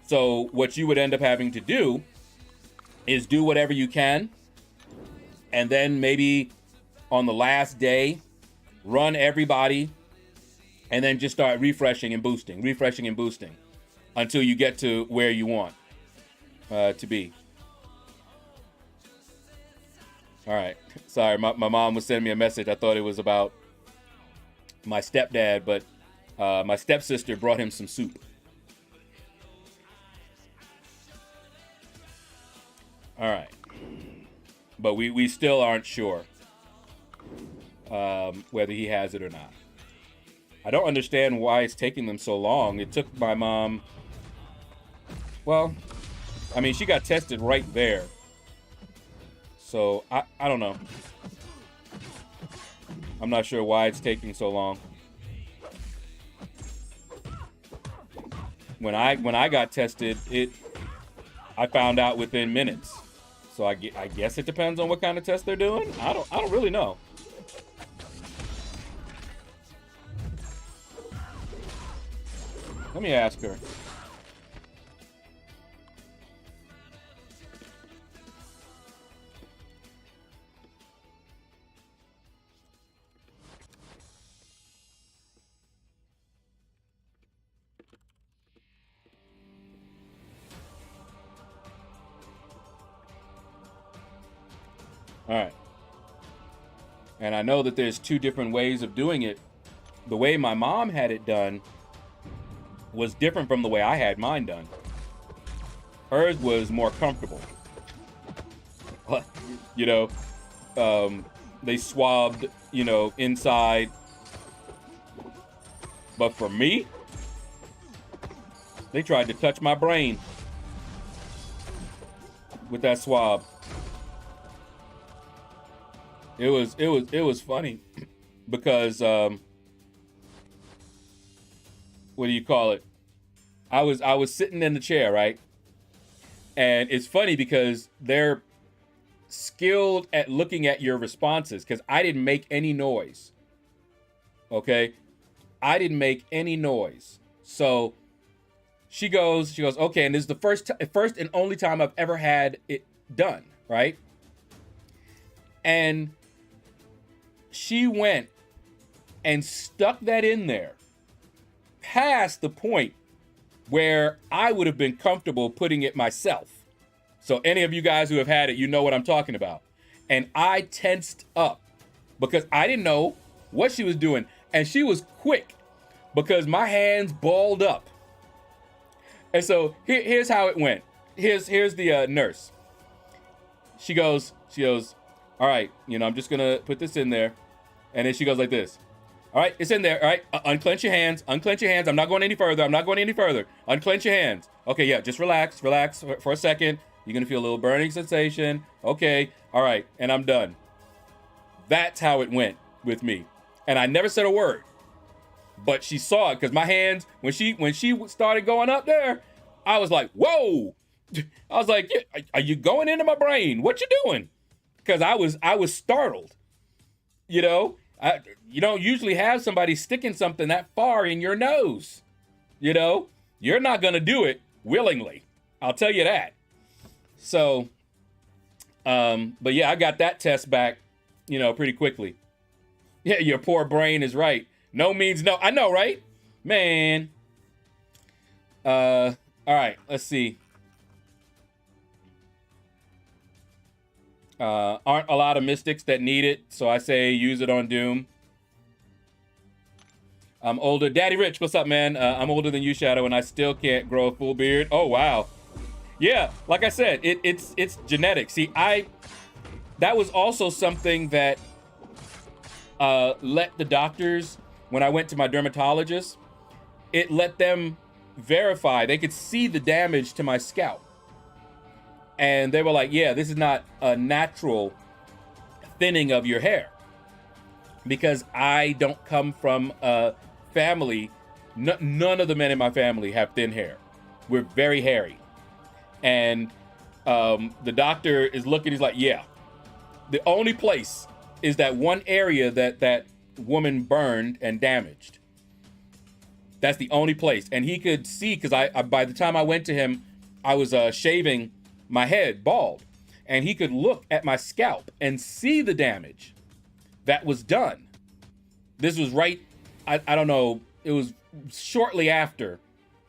So what you would end up having to do is do whatever you can, and then maybe on the last day, run everybody, and then just start refreshing and boosting until you get to where you want to be. All right. Sorry, my mom was sending me a message. I thought it was about my stepdad, but my stepsister brought him some soup. All right. But we still aren't sure whether he has it or not. I don't understand why it's taking them so long. It took my mom... Well, I mean, she got tested right there. So, I don't know. I'm not sure why it's taking so long. When I got tested, I found out within minutes. So I guess it depends on what kind of test they're doing. I don't really know. Let me ask her. All right. And I know that there's two different ways of doing it. The way my mom had it done was different from the way I had mine done. Hers was more comfortable. You know, they swabbed, you know, inside. But for me, they tried to touch my brain with that swab. It was funny because what do you call it? I was sitting in the chair, right? And it's funny because they're skilled at looking at your responses because I didn't make any noise. Okay? I didn't make any noise. So she goes, okay, and this is the first and only time I've ever had it done, right? And she went and stuck that in there past the point where I would have been comfortable putting it myself. So any of you guys who have had it, you know what I'm talking about. And I tensed up because I didn't know what she was doing. And she was quick because my hands balled up. And so here's how it went. Here's the nurse. She goes, all right, you know, I'm just gonna put this in there. And then she goes like this. All right, it's in there. All right, unclench your hands. Unclench your hands. I'm not going any further. Unclench your hands. Okay, yeah, just relax for a second. You're gonna feel a little burning sensation. Okay, all right, and I'm done. That's how it went with me. And I never said a word. But she saw it because my hands, when she started going up there, I was like, whoa. I was like, yeah, are you going into my brain? What you doing? Because I was startled. You know, you don't usually have somebody sticking something that far in your nose. You know, you're not going to do it willingly. I'll tell you that. So, but yeah, I got that test back, you know, pretty quickly. Yeah, your poor brain is right. No means no. I know, right? Man. All right, let's see. Aren't a lot of mystics that need it, so I say use it on Doom. I'm older. Daddy Rich, what's up, man? I'm older than you, Shaedow, and I still can't grow a full beard. Oh, wow. Yeah, like I said, it's genetic. See, that was also something that let the doctors when I went to my dermatologist, it let them verify. They could see the damage to my scalp. And they were like, yeah, this is not a natural thinning of your hair. Because I don't come from a family, none of the men in my family have thin hair. We're very hairy. And the doctor is looking, he's like, yeah, the only place is that one area that woman burned and damaged. That's the only place. And he could see, because I by the time I went to him, I was shaving my head bald. And he could look at my scalp and see the damage that was done. This was right, I don't know, it was shortly after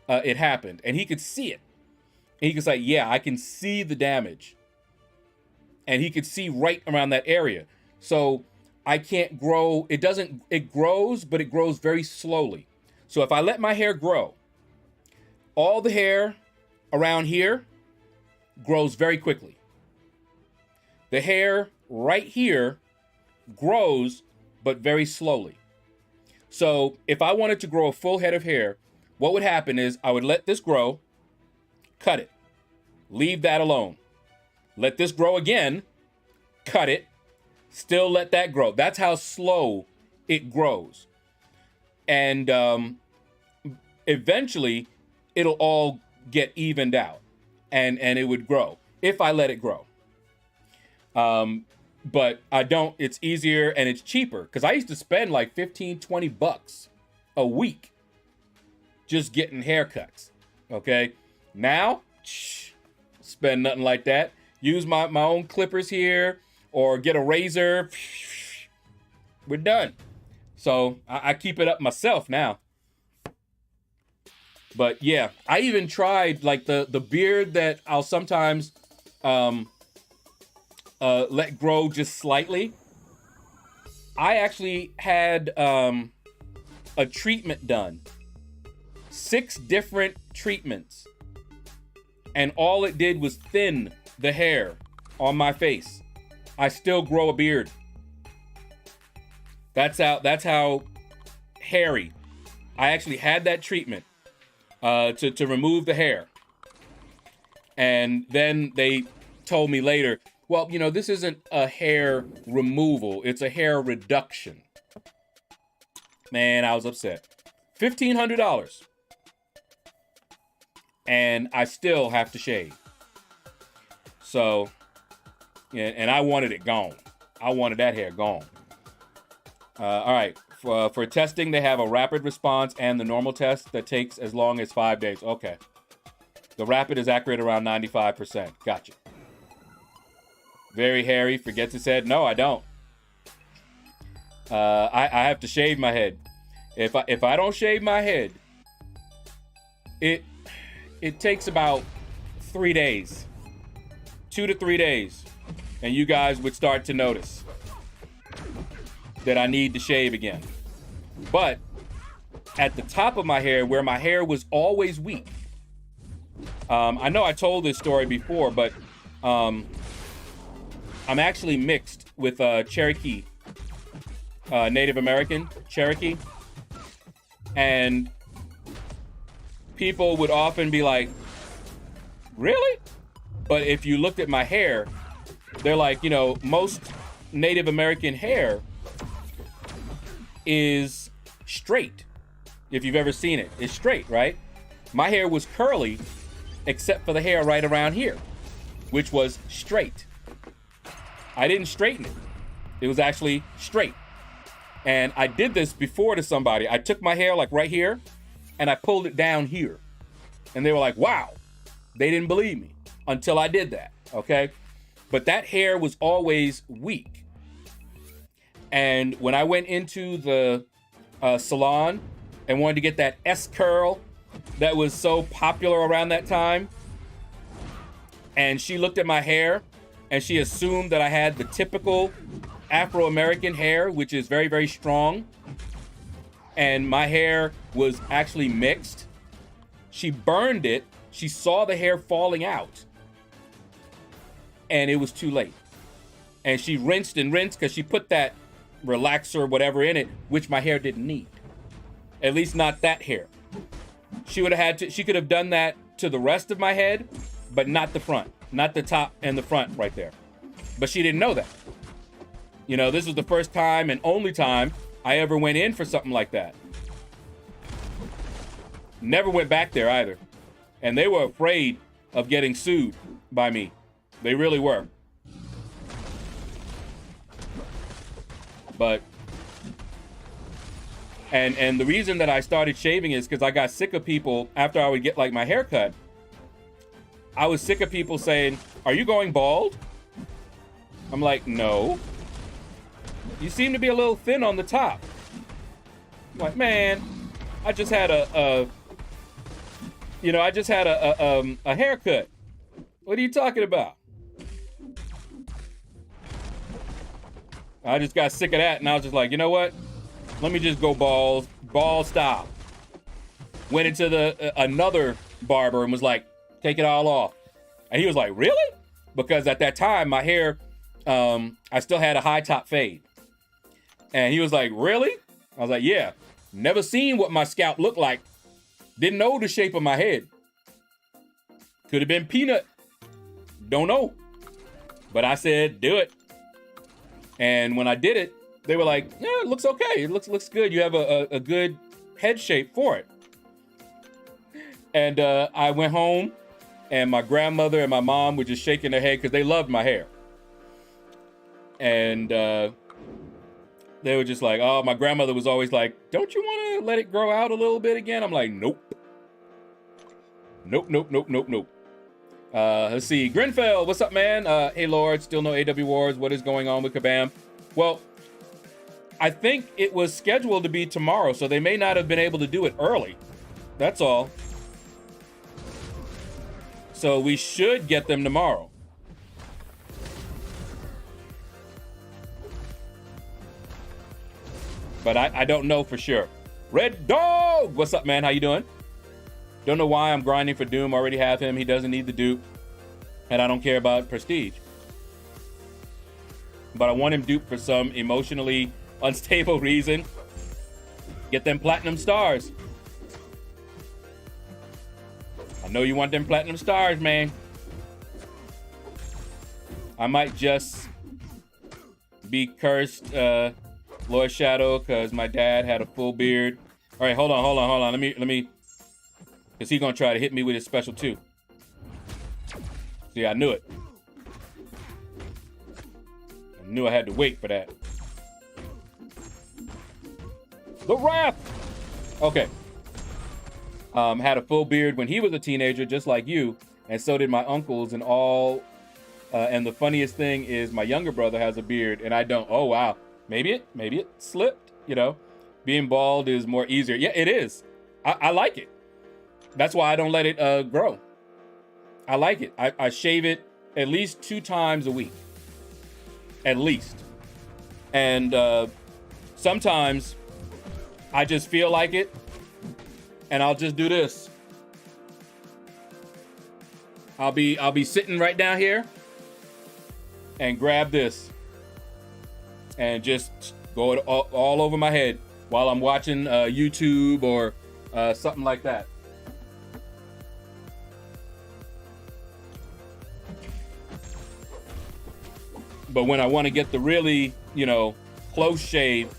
it happened. And he could see it. And he could say, yeah, I can see the damage. And he could see right around that area. So I can't grow, it grows, but it grows very slowly. So if I let my hair grow, all the hair around here grows very quickly. The hair right here grows, but very slowly. So if I wanted to grow a full head of hair, what would happen is I would let this grow, cut it, leave that alone. Let this grow again, cut it, still let that grow. That's how slow it grows. And eventually it'll all get evened out and it would grow if I let it grow. But I don't, it's easier and it's cheaper because I used to spend like 15, 20 bucks a week just getting haircuts. Okay. Now, spend nothing like that. Use my own clippers here or get a razor. We're done. So I keep it up myself now. But yeah, I even tried like the beard that I'll sometimes let grow just slightly. I actually had a treatment done. 6 different treatments. And all it did was thin the hair on my face. I still grow a beard. That's how hairy. I actually had that treatment to remove the hair. And then they told me later, well, you know, this isn't a hair removal. It's a hair reduction. Man, I was upset. $1,500. And I still have to shave. So, yeah, and I wanted it gone. I wanted that hair gone. All right. For testing, they have a rapid response and the normal test that takes as long as 5 days. Okay. The rapid is accurate around 95%. Gotcha. Very hairy. Forgets his head. No, I don't. I have to shave my head. If I don't shave my head, it takes about 3 days. 2 to 3 days. And you guys would start to notice that I need to shave again. But at the top of my hair, where my hair was always weak, I know I told this story before, but I'm actually mixed with Cherokee, Native American Cherokee. And people would often be like, really? But if you looked at my hair, they're like, you know, most Native American hair is straight. If you've ever seen it, it's straight, right? My hair was curly, except for the hair right around here, which was straight. I didn't straighten it. It was actually straight. And I did this before to somebody. I took my hair like right here and I pulled it down here. And they were like, wow. They didn't believe me until I did that, okay? But that hair was always weak. And when I went into the salon and wanted to get that S curl that was so popular around that time, and she looked at my hair and she assumed that I had the typical Afro-American hair, which is very, very strong, and my hair was actually mixed. She burned it. She saw the hair falling out, and it was too late. And she rinsed and rinsed because she put that relaxer, whatever, in it, which my hair didn't need. At least not that hair. She would have had to, she could have done that to the rest of my head, but not the front, not the top and the front right there. But she didn't know that. You know, this was the first time and only time I ever went in for something like that. Never went back there either. And they were afraid of getting sued by me. They really were. But, and the reason that I started shaving is because I got sick of people, after I would get like my hair cut, I was sick of people saying, "Are you going bald?" I'm like, "No. You seem to be a little thin on the top." I'm like, man, I just had a haircut. What are you talking about? I just got sick of that, and I was just like, you know what? Let me just go bald style. Went into another barber and was like, take it all off. And he was like, really? Because at that time, my hair, I still had a high top fade. And he was like, really? I was like, yeah. Never seen what my scalp looked like. Didn't know the shape of my head. Could have been peanut. Don't know. But I said, do it. And when I did it, they were like, yeah, it looks okay. It looks good. You have a good head shape for it. And I went home, and my grandmother and my mom were just shaking their head because they loved my hair. And they were just like, oh, my grandmother was always like, don't you want to let it grow out a little bit again? I'm like, nope. Nope. Let's see. Grenfell, what's up, man? Hey, Lord, still no AW Wars. What is going on with Kabam? Well, I think it was scheduled to be tomorrow, so they may not have been able to do it early. That's all. So we should get them tomorrow. But I don't know for sure. Red Dog, what's up, man? How you doing? Don't know why I'm grinding for Doom. Already have him. He doesn't need the dupe. And I don't care about prestige. But I want him duped for some emotionally unstable reason. Get them platinum stars. I know you want them platinum stars, man. I might just be cursed, LordShaedow, because my dad had a full beard. All right, hold on. Let me, because he's going to try to hit me with his special too. See, I knew it. I knew I had to wait for that. The Wrath! Okay. Had a full beard when he was a teenager, just like you, and so did my uncles and all. And the funniest thing is my younger brother has a beard, and I don't. Oh, wow. Maybe it slipped, you know. Being bald is more easier. Yeah, it is. I like it. That's why I don't let it grow. I like it. I shave it at least 2 times a week. At least. And sometimes I just feel like it, and I'll just do this. I'll be sitting right down here and grab this and just go it all over my head while I'm watching YouTube or something like that. But when I want to get the really, close shave,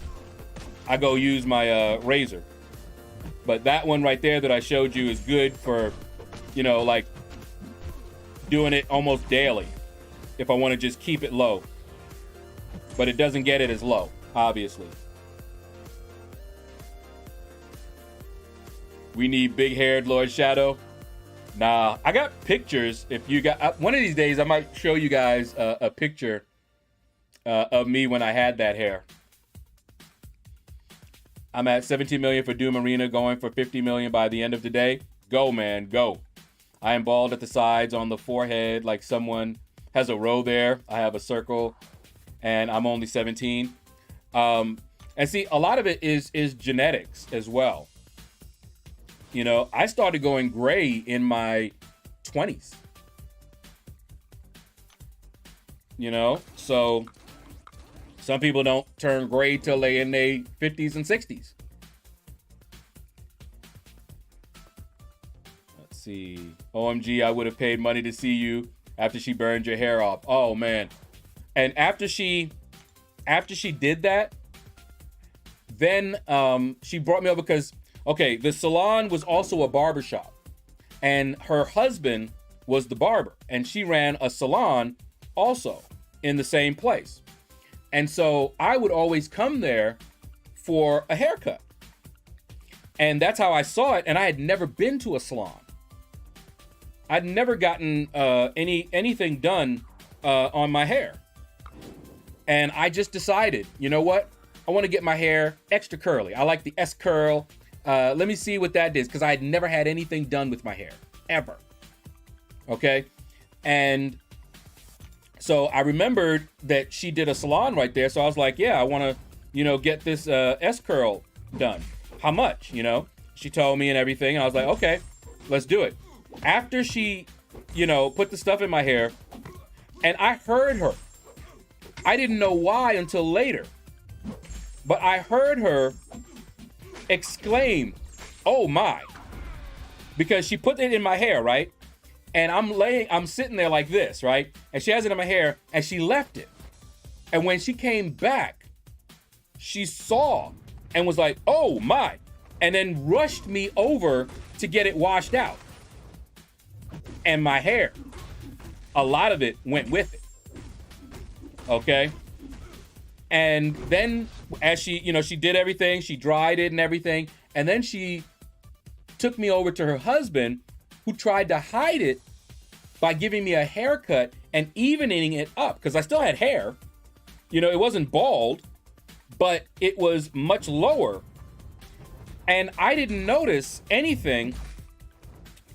I go use my razor. But that one right there that I showed you is good for, like doing it almost daily if I want to just keep it low. But it doesn't get it as low, obviously. We need big-haired LordShaedow. Nah, I got pictures. If you got one of these days, I might show you guys a picture of me when I had that hair. I'm at 17 million for Doom Arena, going for 50 million by the end of the day. Go, man, go. I am bald at the sides, on the forehead, like someone has a row there. I have a circle, and I'm only 17. And see, a lot of it is genetics as well. I started going gray in my 20s. So some people don't turn gray till they in their 50s and 60s. see. OMG, I would have paid money to see you after she burned your hair off. Oh man. And after she did that, then she brought me over because, okay, the salon was also a barber shop, and her husband was the barber, and she ran a salon also in the same place. And so I would always come there for a haircut. And that's how I saw it, and I had never been to a salon. I'd never gotten anything done on my hair. And I just decided, you know what? I want to get my hair extra curly. I like the S curl. Let me see what that is, because I had never had anything done with my hair, ever. Okay? And so I remembered that she did a salon right there, so I was like, yeah, I want to, you know, get this S curl done. How much, you know? She told me and everything, and I was like, okay, let's do it. After she, you know, put the stuff in my hair, and I heard her. I didn't know why until later, but I heard her exclaim, "Oh my," because she put it in my hair, right? And I'm sitting there like this, right? And she has it in my hair, and she left it. And when she came back, she saw and was like, "Oh my," and then rushed me over to get it washed out. And my hair, a lot of it went with it. Okay? And then as she, you know, she did everything, she dried it and everything, and then she took me over to her husband, who tried to hide it by giving me a haircut and evening it up, because I still had hair. You know, it wasn't bald, but it was much lower. And I didn't notice anything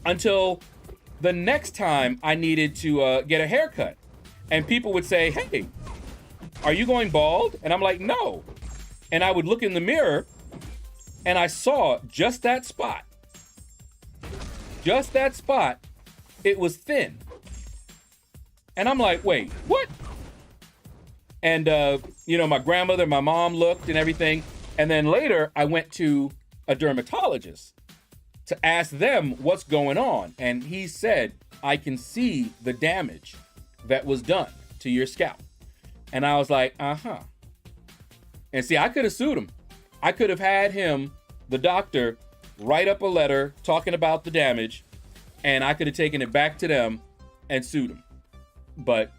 until the next time I needed to get a haircut. And people would say, "Hey, are you going bald?" And I'm like, "No." And I would look in the mirror, and I saw just that spot. Just that spot. It was thin. And I'm like, "Wait, what?" And, you know, my grandmother, my mom looked and everything. And then later I went to a dermatologist to ask them what's going on. And he said, "I can see the damage that was done to your scalp." And I was like, uh-huh. And see, I could have sued him. I could have had him, the doctor, write up a letter talking about the damage, and I could have taken it back to them and sued him. But,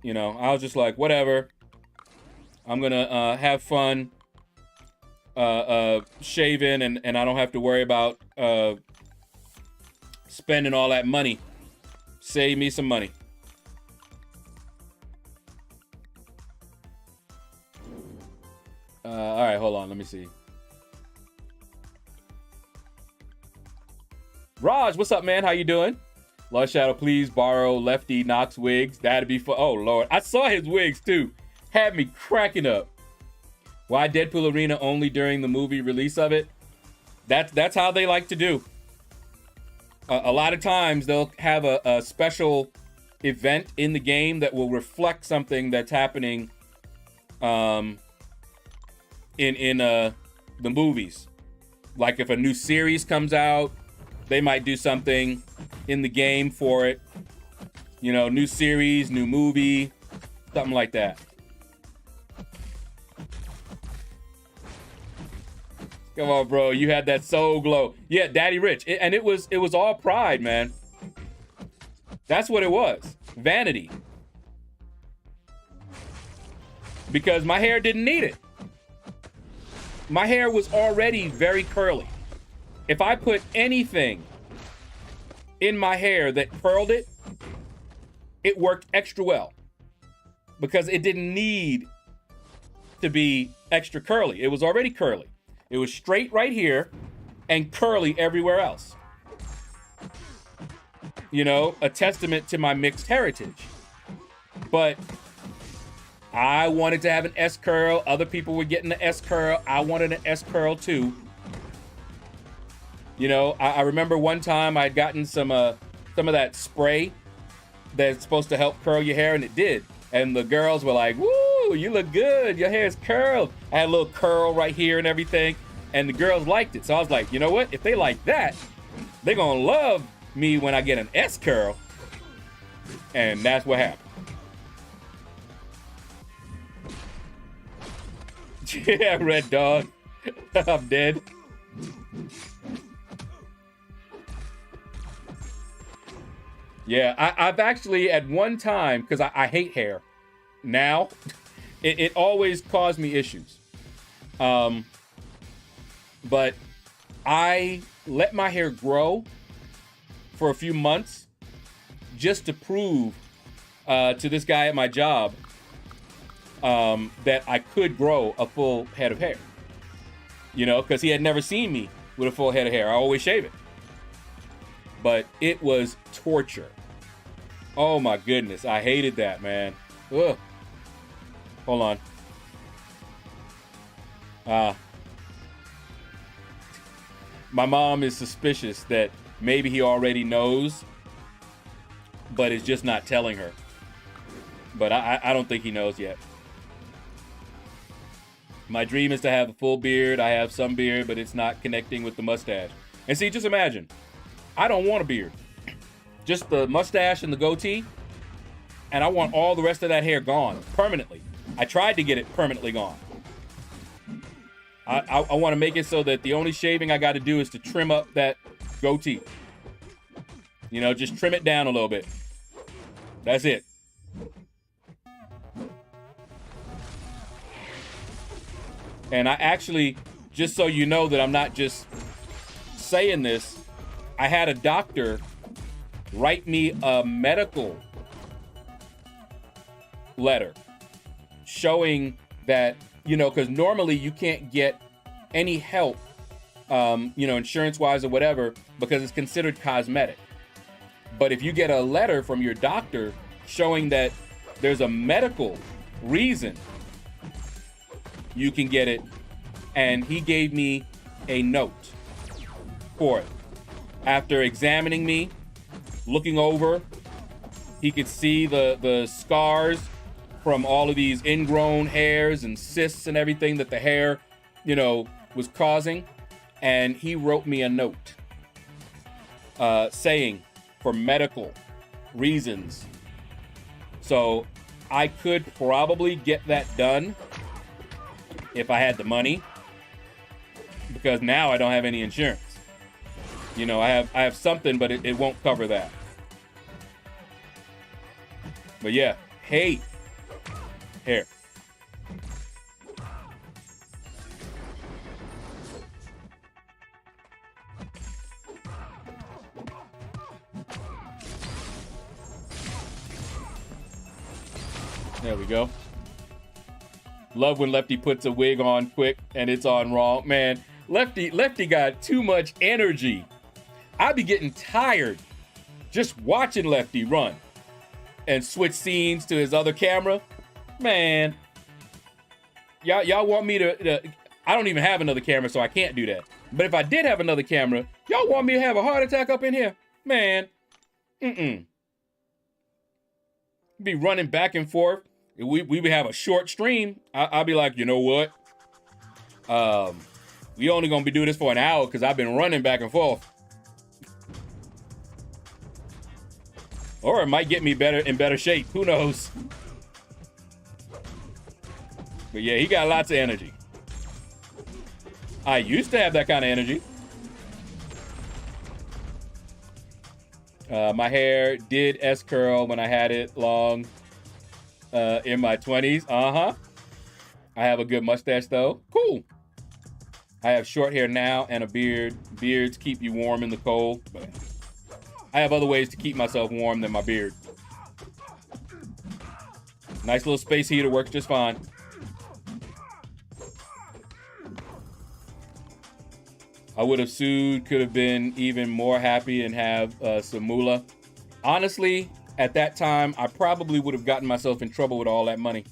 you know, I was just like, whatever. I'm gonna have fun shaving, and I don't have to worry about spending all that money. Save me some money. All right, hold on. Let me see. Raj, what's up, man? How you doing? LordShaedow, please borrow Lefty Knox wigs. That'd be fun. Oh, Lord. I saw his wigs, too. Had me cracking up. Why Deadpool Arena only during the movie release of it? That's how they like to do. A lot of times they'll have a special event in the game that will reflect something that's happening in the movies. Like if a new series comes out, they might do something in the game for it. You know, new series, new movie, something like that. Come on, bro. You had that soul glow. Yeah, Daddy Rich. And it was all pride, man. That's what it was. Vanity. Because my hair didn't need it. My hair was already very curly. If I put anything in my hair that curled it, it worked extra well. Because it didn't need to be extra curly. It was already curly. It was straight right here and curly everywhere else. You know, a testament to my mixed heritage. But I wanted to have an S curl. Other people were getting the S curl. I wanted an S curl too. You know, I remember one time I'd gotten some of that spray that's supposed to help curl your hair, and it did. And the girls were like, "Woo, you look good. Your hair is curled." I had a little curl right here and everything, and the girls liked it. So I was like, you know what? If they like that, They're gonna love me when I get an S curl. And that's what happened. Yeah, red dog. I'm dead. Yeah, I've actually at one time, because I hate hair now, it always caused me issues. But I let my hair grow for a few months just to prove to this guy at my job that I could grow a full head of hair. You know, because he had never seen me with a full head of hair. I always shave it. But it was torture. Oh my goodness, I hated that, man. Ugh. Hold on. My mom is suspicious that maybe he already knows, but is just not telling her. But I don't think he knows yet. My dream is to have a full beard. I have some beard, but it's not connecting with the mustache. And see, just imagine, I don't want a beard. Just the mustache and the goatee. And I want all the rest of that hair gone permanently. I tried to get it permanently gone. I want to make it so that the only shaving I got to do is to trim up that goatee. You know, just trim it down a little bit. That's it. And I actually, just so you know that I'm not just saying this, I had a doctor write me a medical letter showing that, you know, because normally you can't get any help, you know, insurance-wise or whatever, because it's considered cosmetic. But if you get a letter from your doctor showing that there's a medical reason, you can get it. And he gave me a note for it. After examining me, looking over, he could see the scars from all of these ingrown hairs and cysts and everything that the hair, you know, was causing. And he wrote me a note saying for medical reasons. So I could probably get that done if I had the money, because now I don't have any insurance. You know, I have something, but it won't cover that. But yeah, hate hair. There we go. Love when Lefty puts a wig on quick and it's on wrong. Man, Lefty got too much energy. I be getting tired just watching Lefty run and switch scenes to his other camera. Man, y'all want me to I don't even have another camera, so I can't do that. But if I did have another camera, y'all want me to have a heart attack up in here? Man, be running back and forth. We would have a short stream. I'll be like, you know what? We only gonna be doing this for an hour because I've been running back and forth. Or it might get me in better shape. Who knows? But yeah, he got lots of energy. I used to have that kind of energy. My hair did S-curl when I had it long. In my 20s. I have a good mustache though. Cool. I have short hair now and a beard. Beards keep you warm in the cold, but I have other ways to keep myself warm than my beard. Nice little space heater works just fine. I would have sued, could have been even more happy and have some moolah. Honestly, at that time, I probably would have gotten myself in trouble with all that money.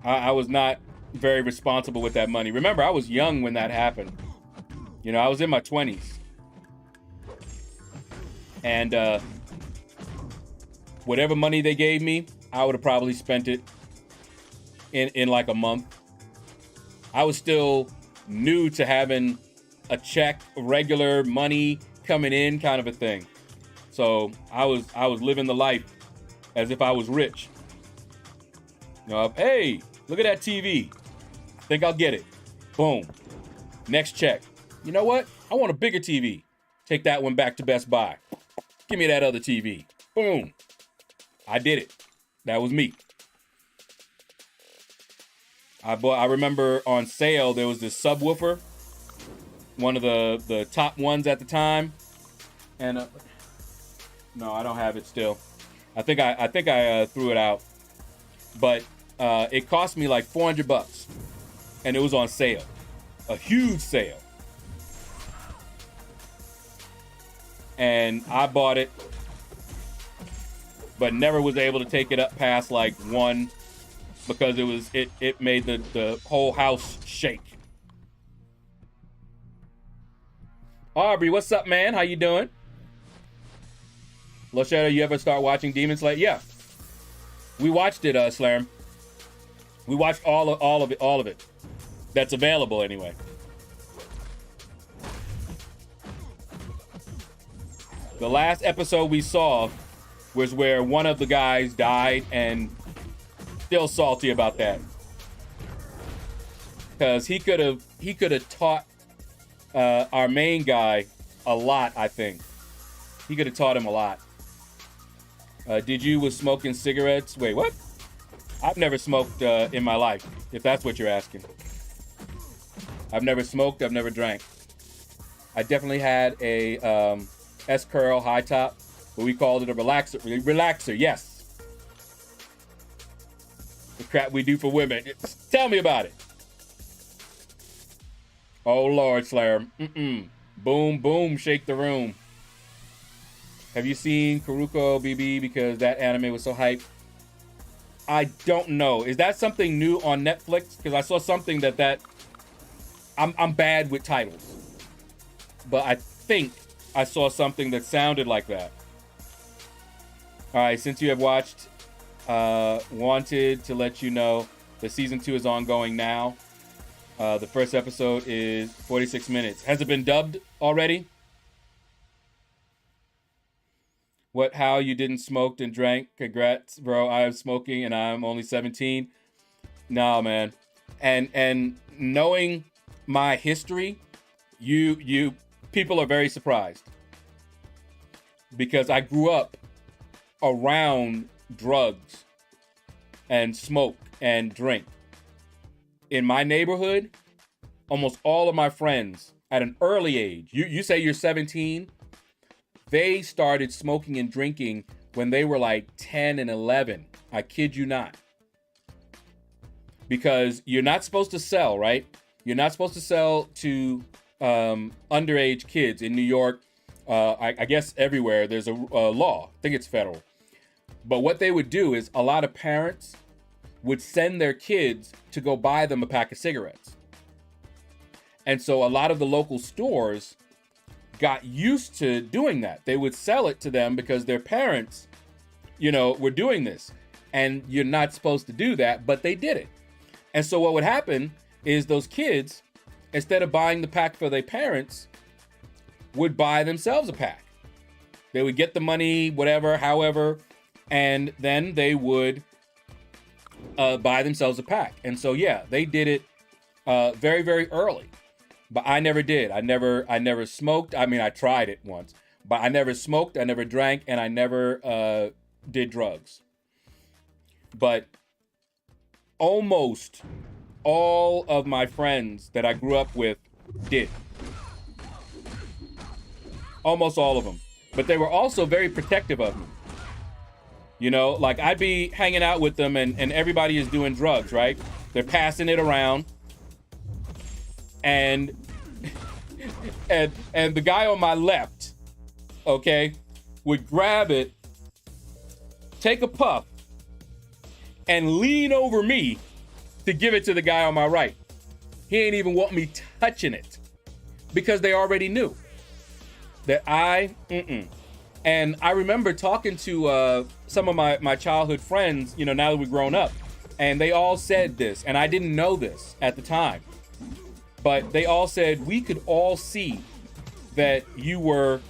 I was not very responsible with that money. Remember, I was young when that happened. You know, I was in my 20s. And whatever money they gave me, I would have probably spent it in like a month. I was still new to having a check, regular money coming in kind of a thing. So I was living the life as if I was rich. Hey, look at that TV. Think I'll get it. Boom. Next check. You know what? I want a bigger TV. Take that one back to Best Buy. Give me that other TV. Boom. I did it. That was me. I remember on sale there was this subwoofer, one of the top ones at the time, and no, I don't have it still. I think I threw it out, but it cost me like $400, and it was on sale, a huge sale, and I bought it, but never was able to take it up past like one. Because it made the whole house shake. Aubrey, what's up, man? How you doing? LordShaedow, you ever start watching Demon Slayer? Yeah, we watched it, Slam. We watched all of it. That's available anyway. The last episode we saw was where one of the guys died, and still salty about that, because he could have taught our main guy a lot. I think he could have taught him a lot. Did you was smoking cigarettes? Wait, what? I've never smoked in my life, if that's what you're asking. I've never smoked. I've never drank. I definitely had a S-curl high top, but we called it a relaxer. Relaxer, yes. The crap we do for women. Tell me about it. Oh, Lord, Slayer. Boom, boom, shake the room. Have you seen Kuruko BB? Because that anime was so hype. I don't know. Is that something new on Netflix? Because I saw something that I'm bad with titles, but I think I saw something that sounded like that. All right, since you have watched, wanted to let you know that season 2 is ongoing now. The first episode is 46 minutes. Has it been dubbed already? How you didn't smoke and drank? Congrats, bro. I am smoking and I'm only 17. Nah, man. And knowing my history, you people are very surprised, because I grew up around drugs and smoke and drink. In my neighborhood, almost all of my friends at an early age, you say you're 17, they started smoking and drinking when they were like 10 and 11. I kid you not. Because you're not supposed to sell, right? You're not supposed to sell to underage kids in New York. I guess everywhere there's a law. I think it's federal. But what they would do is a lot of parents would send their kids to go buy them a pack of cigarettes. And so a lot of the local stores got used to doing that. They would sell it to them because their parents, were doing this. And you're not supposed to do that, but they did it. And so what would happen is those kids, instead of buying the pack for their parents, would buy themselves a pack. They would get the money, whatever, however, and then they would buy themselves a pack. And so, yeah, they did it very, very early. But I never did. I never smoked. I mean, I tried it once, but I never smoked, I never drank, and I never did drugs. But almost all of my friends that I grew up with did. Almost all of them. But they were also very protective of me. Like I'd be hanging out with them and everybody is doing drugs, right? They're passing it around. And and the guy on my left, okay, would grab it, take a puff, and lean over me to give it to the guy on my right. He ain't even want me touching it because they already knew that And I remember talking to some of my childhood friends, now that we've grown up, and they all said this, and I didn't know this at the time. But they all said we could all see that you were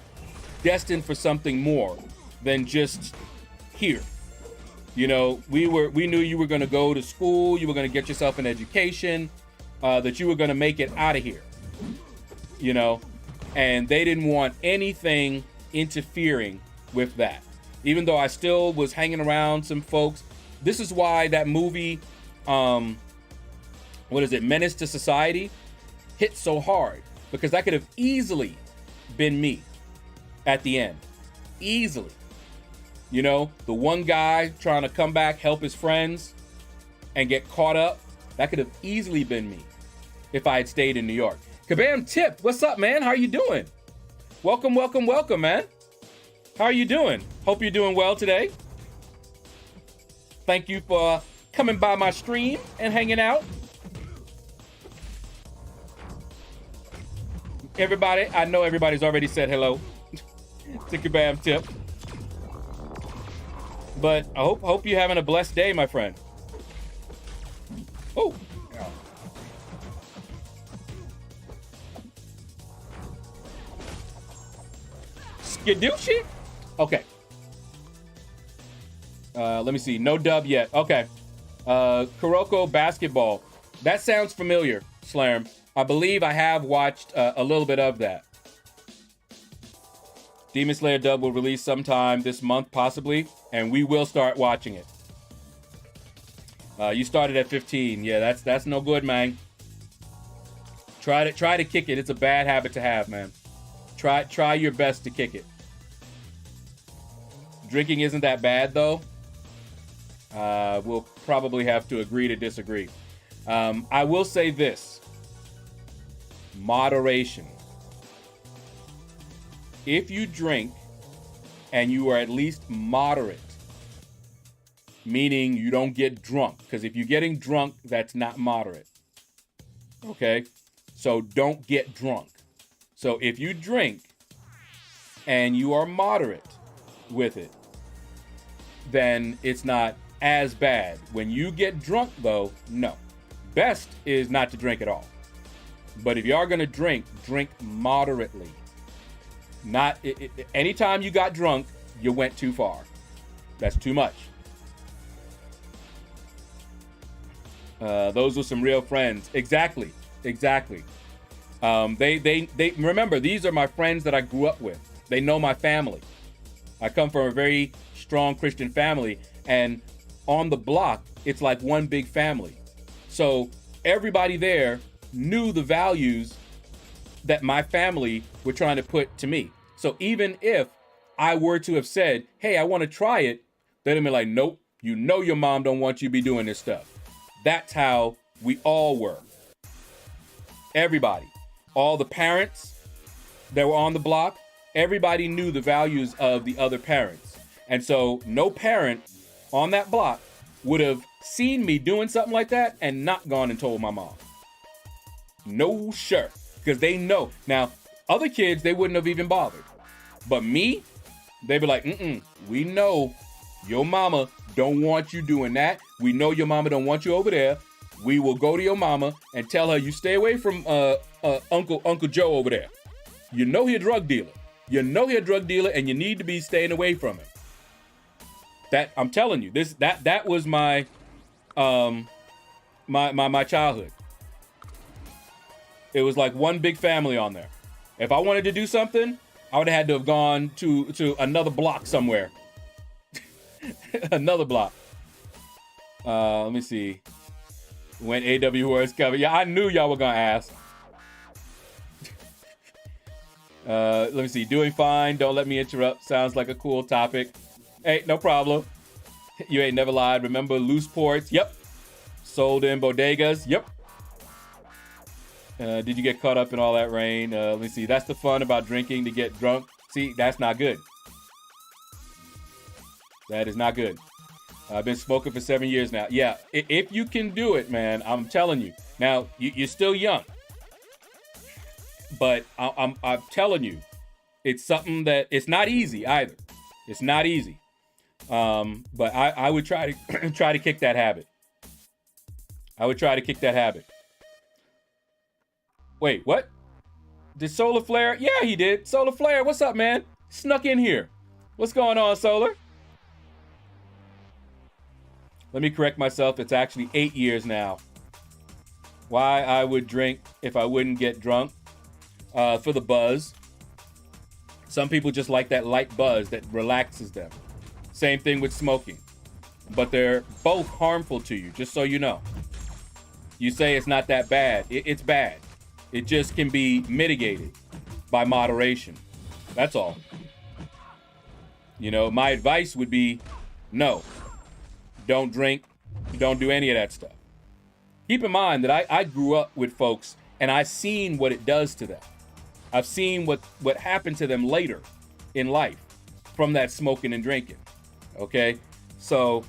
destined for something more than just here. You know, we knew you were going to go to school, you were going to get yourself an education, that you were going to make it out of here. You know, and they didn't want anything interfering with that. Even though I still was hanging around some folks. This is why that movie, what is it, Menace to Society, hit so hard. Because that could have easily been me at the end. Easily. You know, the one guy trying to come back, help his friends, and get caught up. That could have easily been me if I had stayed in New York. Kabam Tip, what's up, man? How are you doing? Welcome, welcome, welcome, man. How are you doing? Hope you're doing well today. Thank you for coming by my stream and hanging out. Everybody, I know everybody's already said hello to Kabam Tip. But I hope you're having a blessed day, my friend. Oh. Skadooshie? Okay. Let me see. No dub yet. Okay. Kuroko basketball. That sounds familiar, Slarm. I believe I have watched a little bit of that. Demon Slayer dub will release sometime this month, possibly, and we will start watching it. You started at 15. Yeah, that's no good, man. Try to kick it. It's a bad habit to have, man. Try your best to kick it. Drinking isn't that bad, though. We'll probably have to agree to disagree. I will say this. Moderation. If you drink and you are at least moderate, meaning you don't get drunk, because if you're getting drunk, that's not moderate. Okay? So don't get drunk. So if you drink and you are moderate with it, then it's not as bad. When you get drunk, though, no. Best is not to drink at all. But if you are going to drink moderately. Not anytime you got drunk, you went too far. That's too much. Those were some real friends. Exactly. They remember, these are my friends that I grew up with. They know my family. I come from a very strong Christian family, and on the block, it's like one big family. So everybody there knew the values that my family were trying to put to me. So even if I were to have said, hey, I want to try it, they'd have been like, nope, you know your mom don't want you to be doing this stuff. That's how we all were. Everybody. All the parents that were on the block, everybody knew the values of the other parents. And so no parent on that block would have seen me doing something like that and not gone and told my mom. No, sure. Because they know. Now, other kids, they wouldn't have even bothered. But me, they'd be like, we know your mama don't want you doing that. We know your mama don't want you over there. We will go to your mama and tell her you stay away from Uncle Joe over there. You know he a drug dealer. And you need to be staying away from him. That, I'm telling you, that was my my childhood. It was like one big family on there. If I wanted to do something, I would have had to have gone to another block somewhere. Another block. Let me see. When AWS covered. Yeah, I knew y'all were going to ask. Let me see. Doing fine. Don't let me interrupt. Sounds like a cool topic. Hey, no problem. You ain't never lied. Remember loose ports? Yep. Sold in bodegas? Yep. Did you get caught up in all that rain? Let me see. That's the fun about drinking, to get drunk. See, that's not good. That is not good. I've been smoking for 7 years now. Yeah, if you can do it, man, I'm telling you. Now, you're still young. But I'm telling you, it's something that, it's not easy either. It's not easy. But I would try to kick that habit. Wait, what? Did Solar Flare? Yeah, he did. Solar Flare, what's up, man? Snuck in here. What's going on, Solar? Let me correct myself. It's actually 8 years now. Why I would drink if I wouldn't get drunk? For the buzz. Some people just like that light buzz that relaxes them. Same thing with smoking. But they're both harmful to you, just so you know. You say it's not that bad. It's bad. It just can be mitigated by moderation. That's all. You know, my advice would be no. Don't drink. Don't do any of that stuff. Keep in mind that I grew up with folks and I've seen what it does to them. I've seen what happened to them later in life from that smoking and drinking. Okay? So,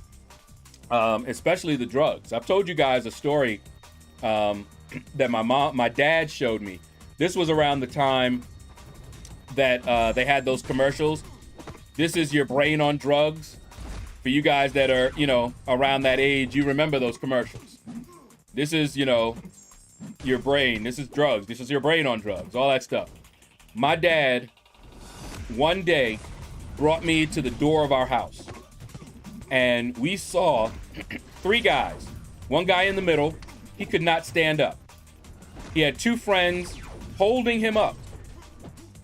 especially the drugs. I've told you guys a story that my dad showed me. This was around the time that they had those commercials. This is your brain on drugs. For you guys that are, you know, around that age, you remember those commercials. This is, you know, your brain. This is drugs. This is your brain on drugs. All that stuff. My dad, one day, brought me to the door of our house. And we saw 3 guys. One guy in the middle. He could not stand up. He had 2 friends holding him up.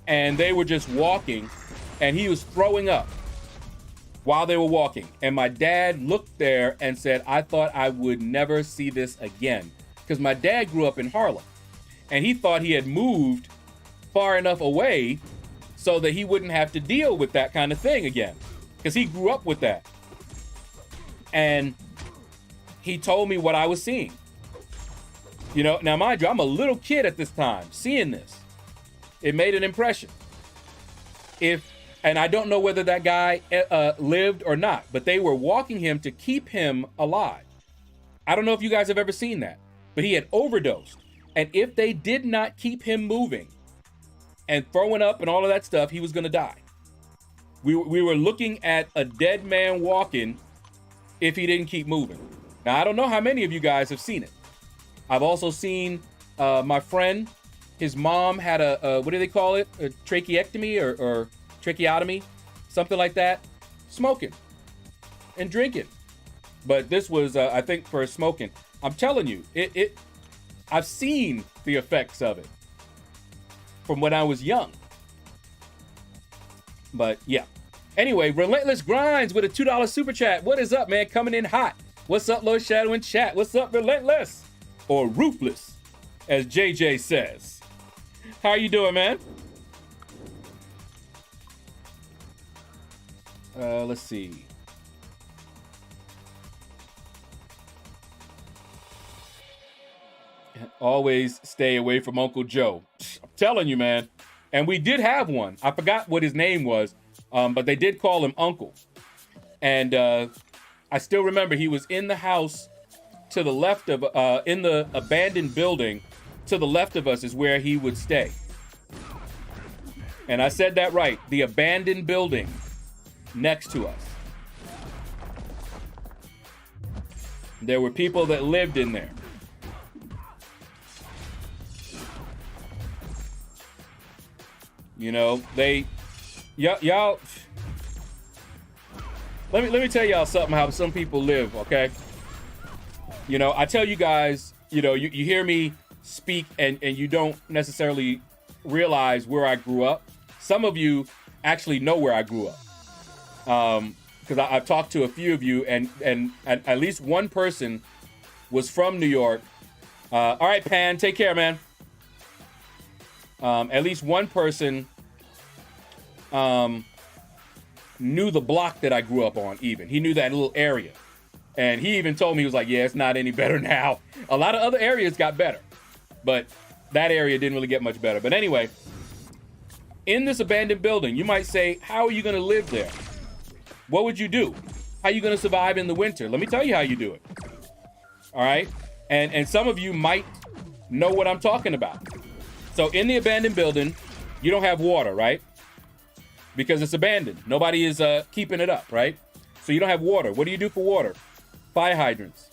And they were just walking. And he was throwing up while they were walking. And my dad looked there and said, I thought I would never see this again. Because my dad grew up in Harlem. And he thought he had moved far enough away so that he wouldn't have to deal with that kind of thing again. Because he grew up with that. And he told me what I was seeing. You know, now mind you, I'm a little kid at this time seeing this. It made an impression. And I don't know whether that guy lived or not, but they were walking him to keep him alive. I don't know if you guys have ever seen that, but he had overdosed. And if they did not keep him moving and throwing up and all of that stuff, he was going to die. We were looking at a dead man walking if he didn't keep moving. Now, I don't know how many of you guys have seen it. I've also seen my friend, his mom had a what do they call it? A tracheectomy or tracheotomy, something like that, smoking and drinking. But this was, I think, for smoking. I'm telling you, I've seen the effects of it from when I was young. But yeah. Anyway, Relentless Grinds with a $2 super chat. What is up, man? Coming in hot. What's up, LordShaedow in chat? What's up, Relentless? Or Ruthless, as JJ says. How are you doing, man? Let's see. Always stay away from Uncle Joe. I'm telling you, man. And we did have one. I forgot what his name was, but they did call him Uncle. And I still remember he was in the house to the left of, in the abandoned building to the left of us is where he would stay. And I said that right. The abandoned building next to us. There were people that lived in there. You know, y'all. Let me tell y'all something how some people live, okay? You know, I tell you guys, you know, you hear me speak and you don't necessarily realize where I grew up. Some of you actually know where I grew up. Because I've talked to a few of you, and at least one person was from New York. All right, Pan, take care, man. At least one person knew the block that I grew up on even. He knew that little area. And he even told me, he was like, yeah, it's not any better now. A lot of other areas got better. But that area didn't really get much better. But anyway, in this abandoned building, you might say, how are you going to live there? What would you do? How are you going to survive in the winter? Let me tell you how you do it. All right? And some of you might know what I'm talking about. So in the abandoned building, you don't have water, right? Because it's abandoned. Nobody is keeping it up, right? So you don't have water. What do you do for water? Fire hydrants.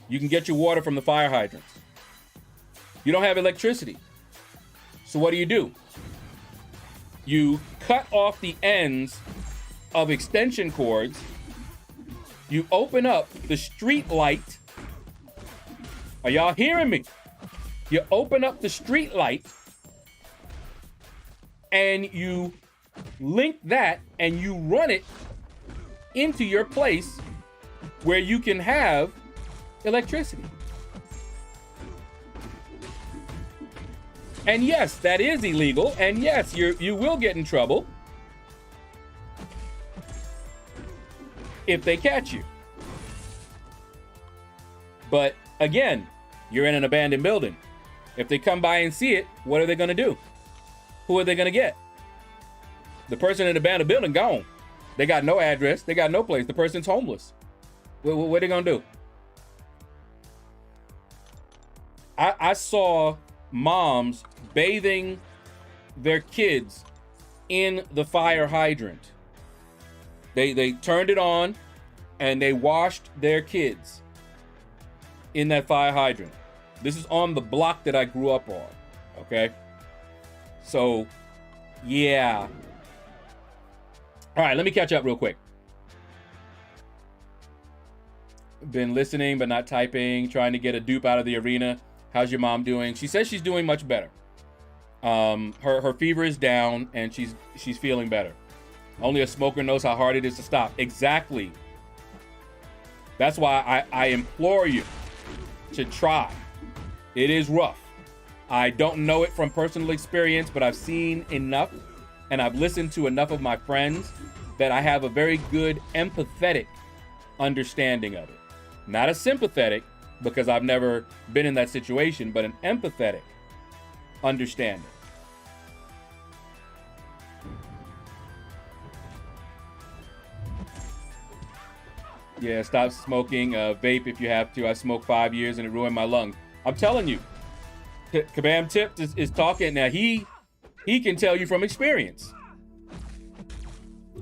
You can get your water from the fire hydrants. You don't have electricity. So what do? You cut off the ends of extension cords. You open up the street light. Are y'all hearing me? You open up the street light and you link that and you run it into your place where you can have electricity. And yes, that is illegal. And yes, you will get in trouble if they catch you. But again, you're in an abandoned building. If they come by and see it, what are they going to do? Who are they going to get? The person in the abandoned building gone. They got no address. They got no place. The person's homeless. What are they going to do? I saw moms bathing their kids in the fire hydrant. They turned it on and they washed their kids in that fire hydrant. This is on the block that I grew up on, okay? So, yeah. All right, let me catch up real quick. Been listening but not typing, trying to get a dupe out of the arena. How's your mom doing? She says she's doing much better. Her fever is down and she's feeling better. Only a smoker knows how hard it is to stop. Exactly. That's why I implore you to try. It is rough. I don't know it from personal experience, but I've seen enough and I've listened to enough of my friends that I have a very good empathetic understanding of it. Not a sympathetic, because I've never been in that situation, but an empathetic understanding. Yeah, stop smoking. Vape if you have to. I smoked 5 years and it ruined my lungs. I'm telling you, Kabam Tip is talking now. He can tell you from experience.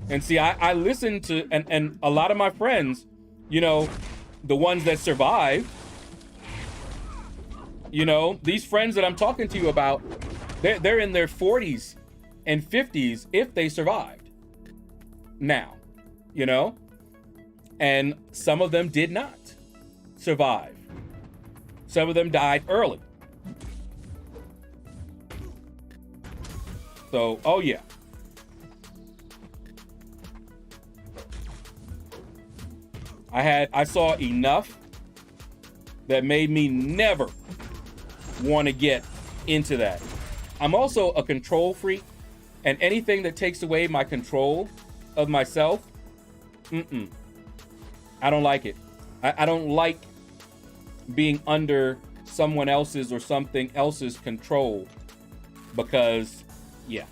And see, I listen to and a lot of my friends, you know, the ones that survive. You know, these friends that I'm talking to you about, they're in their 40s and 50s if they survived. Now, you know, and some of them did not survive. Some of them died early. So, oh yeah. I saw enough that made me never want to get into that. I'm also a control freak, and anything that takes away my control of myself, I don't like it. I don't like being under someone else's or something else's control, because, yeah.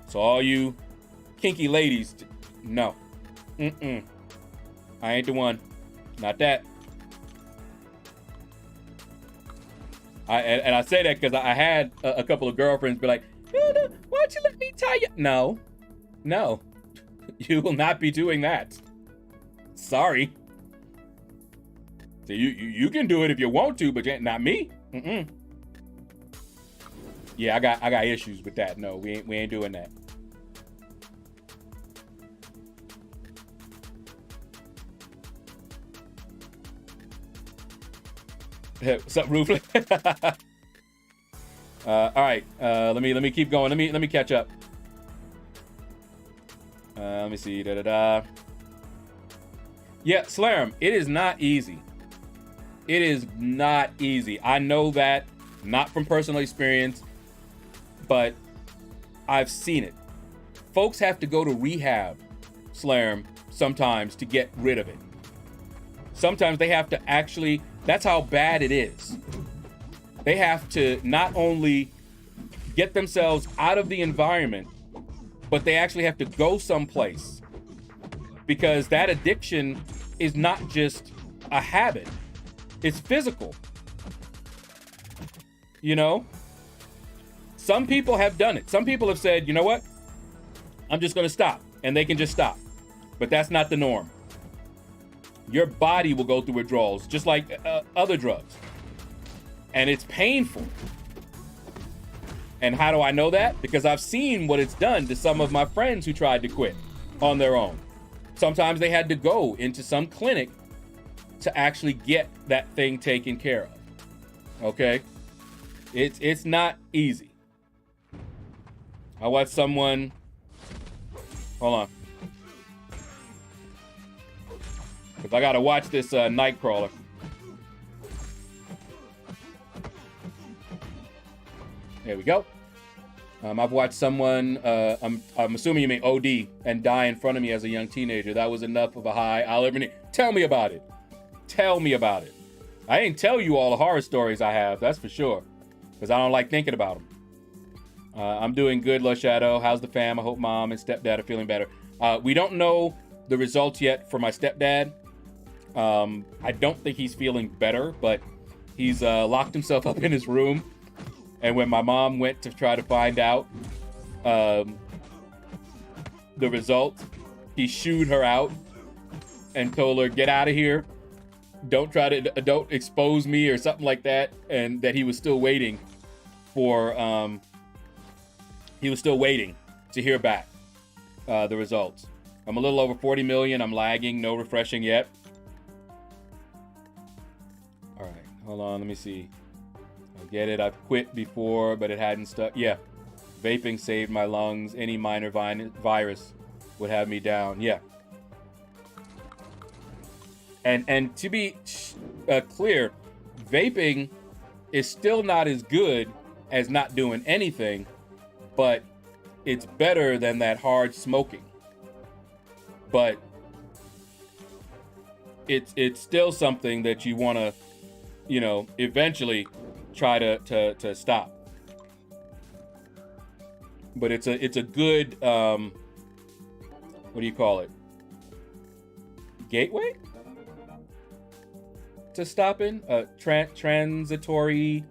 So all you kinky ladies, no. I ain't the one. Not that. I say that because I had a couple of girlfriends be like, why don't you let me tie you? No, you will not be doing that. Sorry. So you can do it if you want to, but not me. Yeah, I got issues with that. No, we ain't doing that. What's up, Rufus? All right, let me keep going. Let me catch up. Let me see. Yeah, Slarm, it is not easy. It is not easy. I know that, not from personal experience, but I've seen it. Folks have to go to rehab, Slarm, sometimes to get rid of it. Sometimes they have to actually, that's how bad it is. They have to not only get themselves out of the environment, but they actually have to go someplace, because that addiction is not just a habit, it's physical. You know, some people have done it. Some people have said, you know what, I'm just going to stop, and they can just stop. But that's not the norm. your body will go through withdrawals, just like other drugs. And it's painful. And how do I know that? Because I've seen what it's done to some of my friends who tried to quit on their own. Sometimes they had to go into some clinic to actually get that thing taken care of. Okay? It's not easy. I watched someone... Hold on. Because I got to watch this Nightcrawler. There we go. I've watched someone, I'm assuming you mean OD, and die in front of me as a young teenager. That was enough of a high I'll ever need. Tell me about it. Tell me about it. I ain't tell you all the horror stories I have, that's for sure. Because I don't like thinking about them. I'm doing good, LordShaedow. How's the fam? I hope mom and stepdad are feeling better. We don't know the results yet for my stepdad. I don't think he's feeling better, but he's locked himself up in his room. And when my mom went to try to find out the results, he shooed her out and told her, get out of here. Don't expose me or something like that. And that he was still waiting for, to hear back the results. I'm a little over 40 million. I'm lagging. No refreshing yet. All right. Hold on. Let me see. I get it. I've quit before, but it hadn't stuck. Yeah. Vaping saved my lungs. Any minor virus would have me down. Yeah. And to be clear, vaping is still not as good as not doing anything, but it's better than that hard smoking. But it's still something that you want to, eventually try to stop. But it's a good what do you call it? Gateway to stopping, a transitory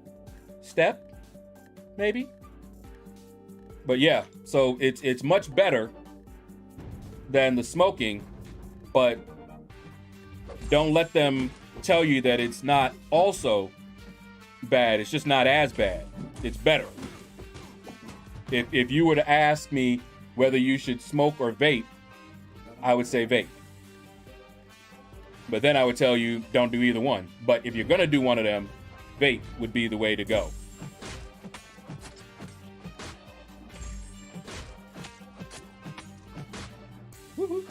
step, maybe. But yeah, so it's much better than the smoking, but don't let them tell you that it's not also bad. It's just not as bad. It's better. If you were to ask me whether you should smoke or vape, I would say vape. But then I would tell you don't do either one. But if you're gonna do one of them, vape would be the way to go. Woo-hoo.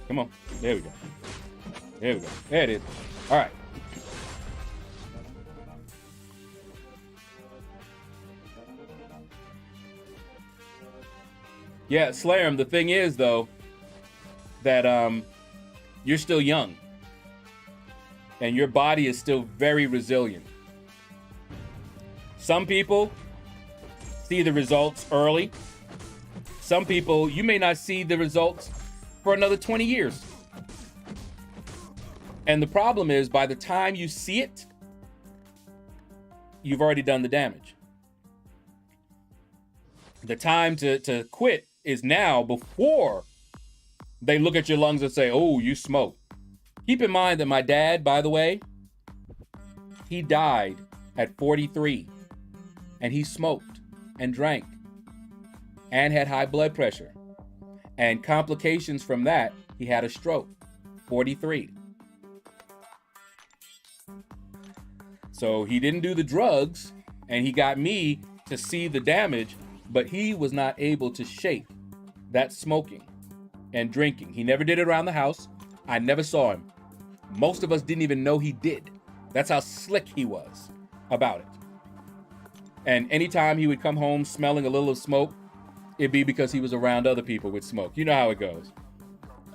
Come on. There we go. There we go. There it is. All right. Yeah, Slayer'em, the thing is, though, that you're still young. And your body is still very resilient. Some people see the results early. Some people, you may not see the results for another 20 years. And the problem is, by the time you see it, you've already done the damage. The time to quit is now, before they look at your lungs and say, oh, you smoke. Keep in mind that my dad, by the way, he died at 43, and he smoked and drank and had high blood pressure. And complications from that, he had a stroke, 43. So he didn't do the drugs, and he got me to see the damage, but he was not able to shake that smoking and drinking. He never did it around the house. I never saw him. Most of us didn't even know he did. That's how slick he was about it. And anytime he would come home smelling a little of smoke, it'd be because he was around other people with smoke. You know how it goes.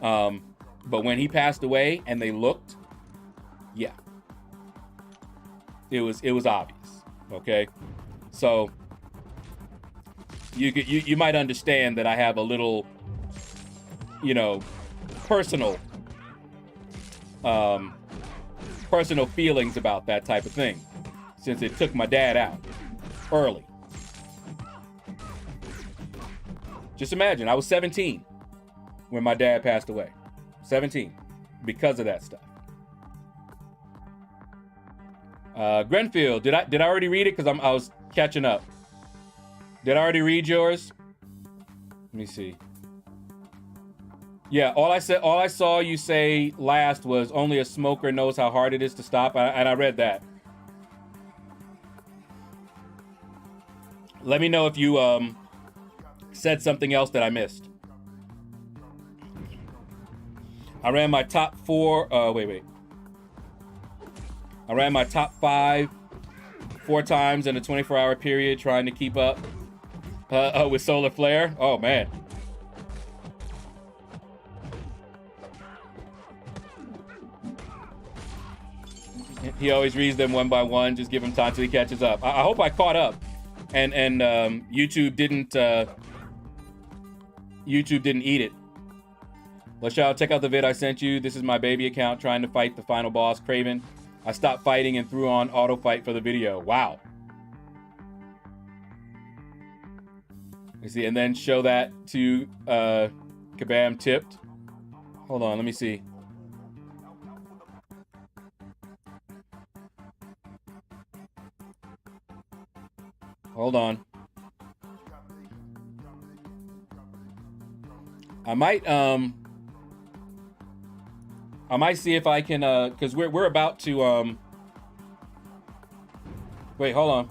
But when he passed away and they looked, yeah, it was obvious. Okay, so you might understand that I have a little, personal feelings about that type of thing, since it took my dad out early. Just imagine, I was 17 when my dad passed away. 17, because of that stuff. Grenfield, did I already read it? Because I was catching up. Did I already read yours? Let me see. Yeah, all I saw you say last was only a smoker knows how hard it is to stop, and I read that. Let me know if you said something else that I missed. I ran my top 4. Wait. I ran my top 5 4 times in a 24-hour period, trying to keep up with Solar Flare. Oh man. He always reads them one by one. Just give him time till he catches up. I hope I caught up, and YouTube didn't eat it. LordShaedow, check out the vid I sent you. This is my baby account trying to fight the final boss, Kraven. I stopped fighting and threw on auto fight for the video. Wow. You see, and then show that to Kabam tipped. Hold on, let me see. Hold on. I might see if I can because we're about to wait, hold on.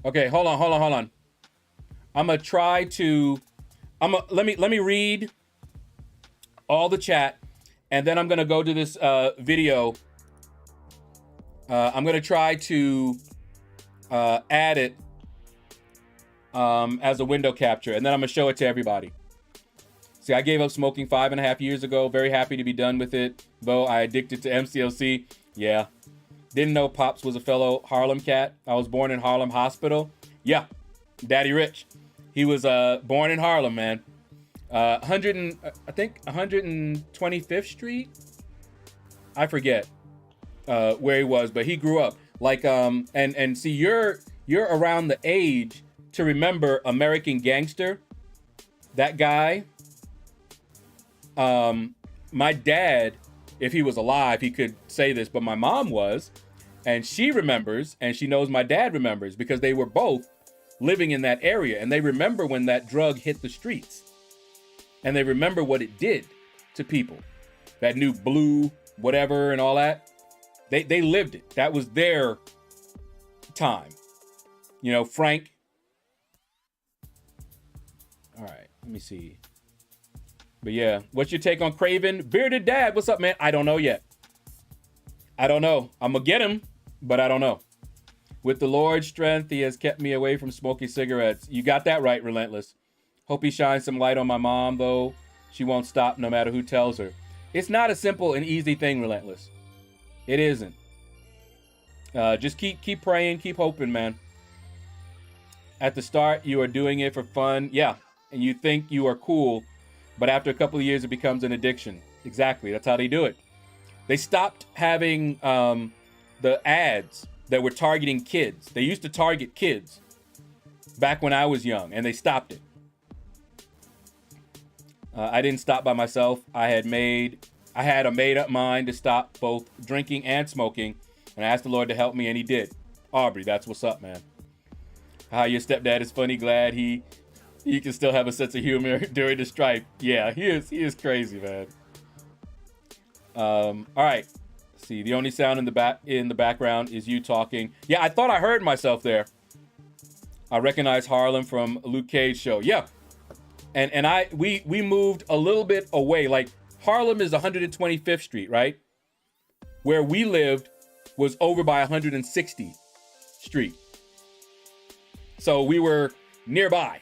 Okay, hold on. I'm gonna try to let me read all the chat, and then I'm gonna go to this video. I'm gonna try to add it as a window capture, and then I'm gonna show it to everybody. See, I gave up smoking 5.5 years ago. Very happy to be done with it, though I addicted to MCLC. Yeah. Didn't know Pops was a fellow Harlem cat. I was born in Harlem Hospital. Yeah, Daddy Rich. He was born in Harlem, man. I think 125th Street. I forget where he was, but he grew up like and see, you're around the age to remember American Gangster. That guy. My dad, if he was alive, he could say this, but my mom was, and she remembers, and she knows my dad remembers because they were both living in that area, and they remember when that drug hit the streets, and they remember what it did to people. That new blue whatever and all that. They lived it. That was their time. You know, Frank. All right, let me see. But yeah, what's your take on Kraven? Bearded Dad, what's up, man? I don't know yet. I don't know. I'm gonna get him, but I don't know. With the Lord's strength, he has kept me away from smoking cigarettes. You got that right, Relentless. Hope he shines some light on my mom, though. She won't stop no matter who tells her. It's not a simple and easy thing, Relentless. It isn't. Just keep praying, keep hoping, man. At the start, you are doing it for fun. Yeah, and you think you are cool, but after a couple of years, it becomes an addiction. Exactly, that's how they do it. They stopped having the ads that were targeting kids. They used to target kids back when I was young, and they stopped it. I didn't stop by myself. I had a made-up mind to stop both drinking and smoking, and I asked the Lord to help me, and he did. Aubrey, that's what's up, man. How your stepdad is funny. Glad he can still have a sense of humor during the strife. Yeah, he is crazy, man. All right. Let's see, the only sound in the background is you talking. Yeah, I thought I heard myself there. I recognize Harlem from Luke Cage show. Yeah. And we moved a little bit away. Like, Harlem is 125th Street, right? Where we lived was over by 160th Street. So we were nearby,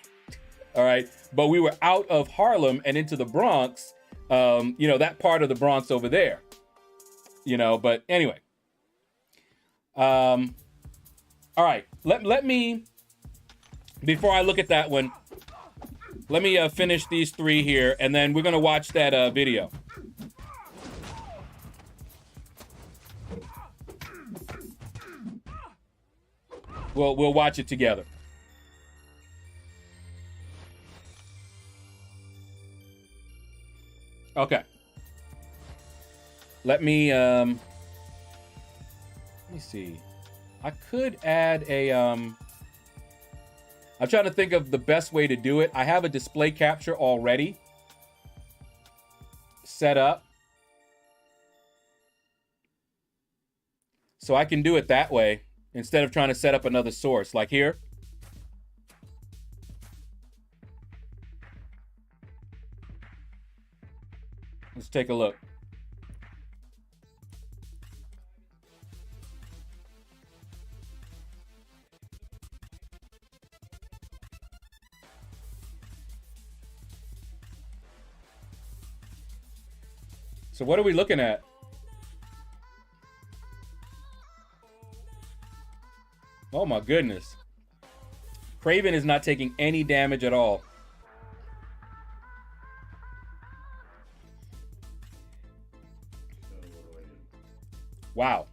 all right? But we were out of Harlem and into the Bronx, you know, that part of the Bronx over there, you know, but anyway. All right, let me, before I look at that one, let me finish these 3 here, and then we're gonna watch that video. We'll watch it together. Okay. Let me see. I could add a I'm trying to think of the best way to do it. I have a display capture already set up. So I can do it that way instead of trying to set up another source. Like here. Let's take a look. So what are we looking at? Oh my goodness. Craven is not taking any damage at all. Wow.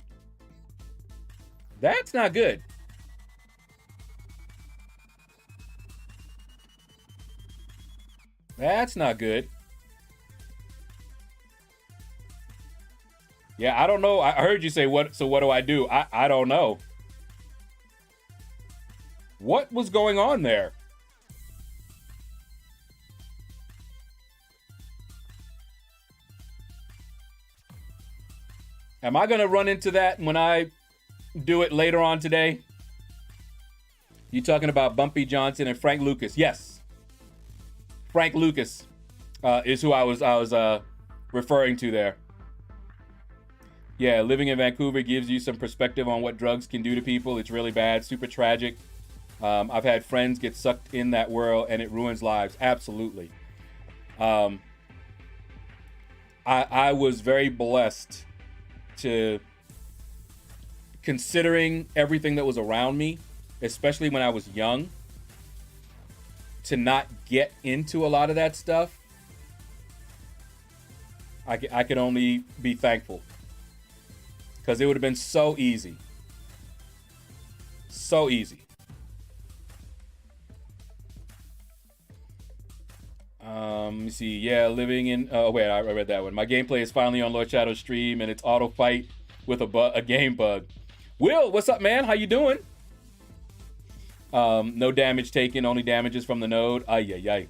That's not good. That's not good. Yeah, I don't know. I heard you say what, so what do I do? I don't know. What was going on there? Am I going to run into that when I do it later on today? You talking about Bumpy Johnson and Frank Lucas? Yes. Frank Lucas is who I was referring to there. Yeah, living in Vancouver gives you some perspective on what drugs can do to people. It's really bad, super tragic. I've had friends get sucked in that world and it ruins lives. Absolutely. I was very blessed to, considering everything that was around me, especially when I was young, to not get into a lot of that stuff. I can only be thankful. Because it would have been so easy. So easy. Let me see. Yeah, living in... Oh, wait, I read that one. My gameplay is finally on LordShaedow's stream, and it's auto fight with a game bug. Will, what's up, man? How you doing? No damage taken, only damages from the node. Ay.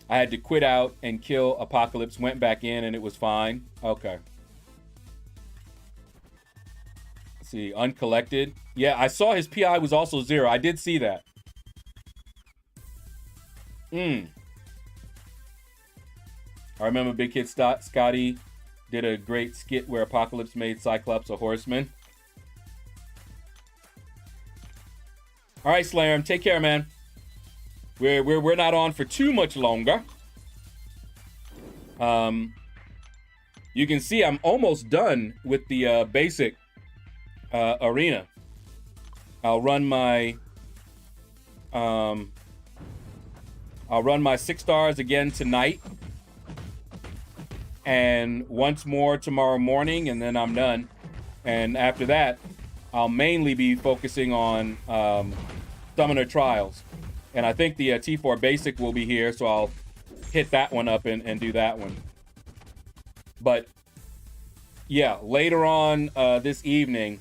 I had to quit out and kill Apocalypse, went back in, and it was fine. Okay. See, uncollected. Yeah, I saw his PI was also 0. I did see that. I remember Big Kid Scotty did a great skit where Apocalypse made Cyclops a horseman. All right, Slam, take care, man. We're not on for too much longer. You can see I'm almost done with the basic arena. I'll run my 6 stars again tonight, and once more tomorrow morning, and then I'm done. And after that, I'll mainly be focusing on Summoner Trials, and I think the T4 Basic will be here, so I'll hit that one up and do that one. But yeah, later on this evening,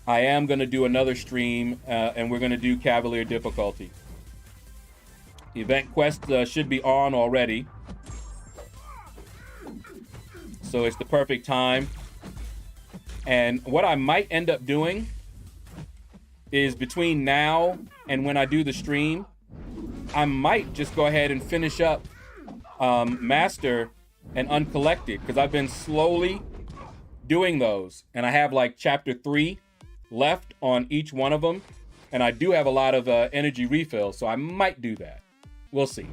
I am going to do another stream, and we're going to do Cavalier difficulty. Event quest should be on already, so it's the perfect time. And what I might end up doing is between now and when I do the stream, I might just go ahead and finish up Master and Uncollected, because I've been slowly doing those, and I have like chapter 3 left on each one of them, and I do have a lot of energy refills, so I might do that. We'll see.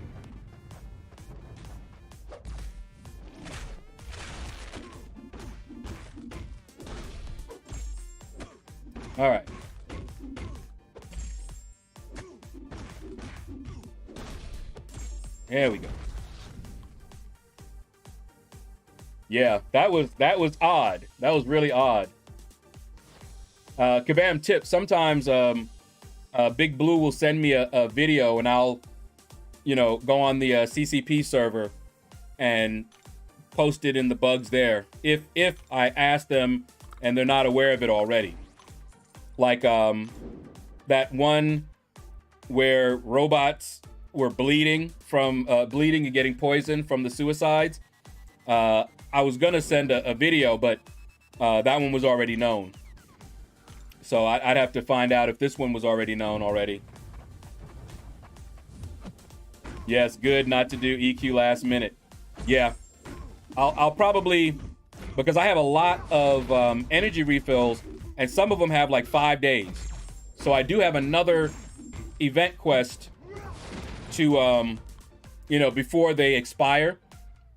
All right. There we go. Yeah, that was odd. That was really odd. Kabam tip. Sometimes Big Blue will send me a video, and I'll, you know, go on the CCP server and post it in the bugs there. If I ask them and they're not aware of it already. Like that one where robots were bleeding and getting poisoned from the suicides. I was gonna send a video, but that one was already known. So I'd have to find out if this one was already known already. Yes, good not to do EQ last minute. Yeah, I'll probably, because I have a lot of energy refills, and some of them have like 5 days. So I do have another event quest to, you know, before they expire,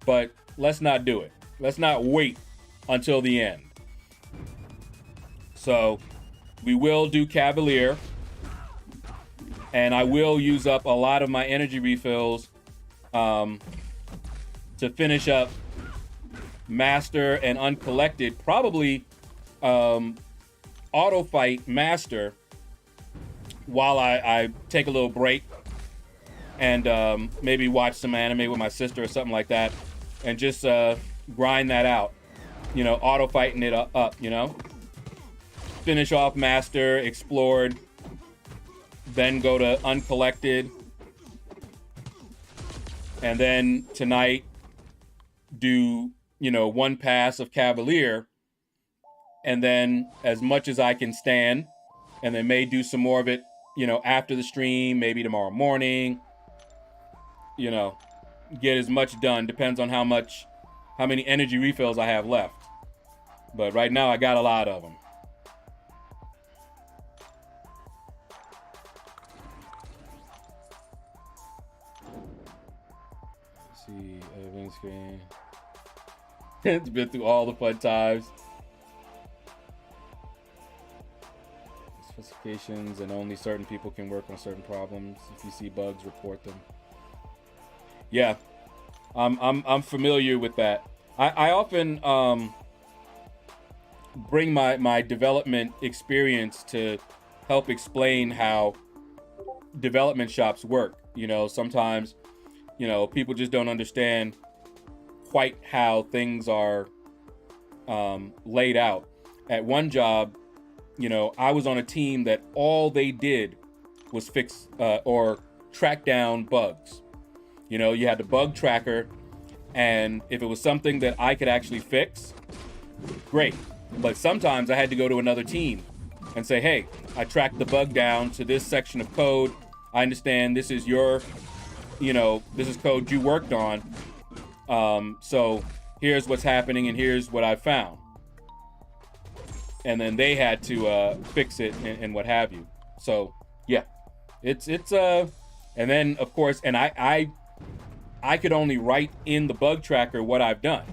but let's not do it. Let's not wait until the end. So we will do Cavalier, and I will use up a lot of my energy refills to finish up Master and Uncollected. Probably auto fight Master while I take a little break and maybe watch some anime with my sister or something like that, and just grind that out, you know, auto fighting it up, you know, finish off Master, Explored, then go to Uncollected, and then tonight do, you know, one pass of Cavalier, and then as much as I can stand, and then may do some more of it, you know, after the stream, maybe tomorrow morning, you know, get as much done. Depends on how many energy refills I have left. But right now I got a lot of them. Let's see, event screen. It's been through all the fun times. Specifications, and only certain people can work on certain problems. If you see bugs, report them. Yeah, I'm familiar with that. I often bring my development experience to help explain how development shops work. You know, sometimes, you know, people just don't understand quite how things are laid out. At one job, you know, I was on a team that all they did was fix or track down bugs. You know, you had the bug tracker, and if it was something that I could actually fix, great. But sometimes I had to go to another team and say, hey, I tracked the bug down to this section of code. I understand this is your, you know, this is code you worked on. So here's what's happening, and here's what I found. And then they had to fix it and what have you. So yeah, it's and then of course, and I could only write in the bug tracker what I've done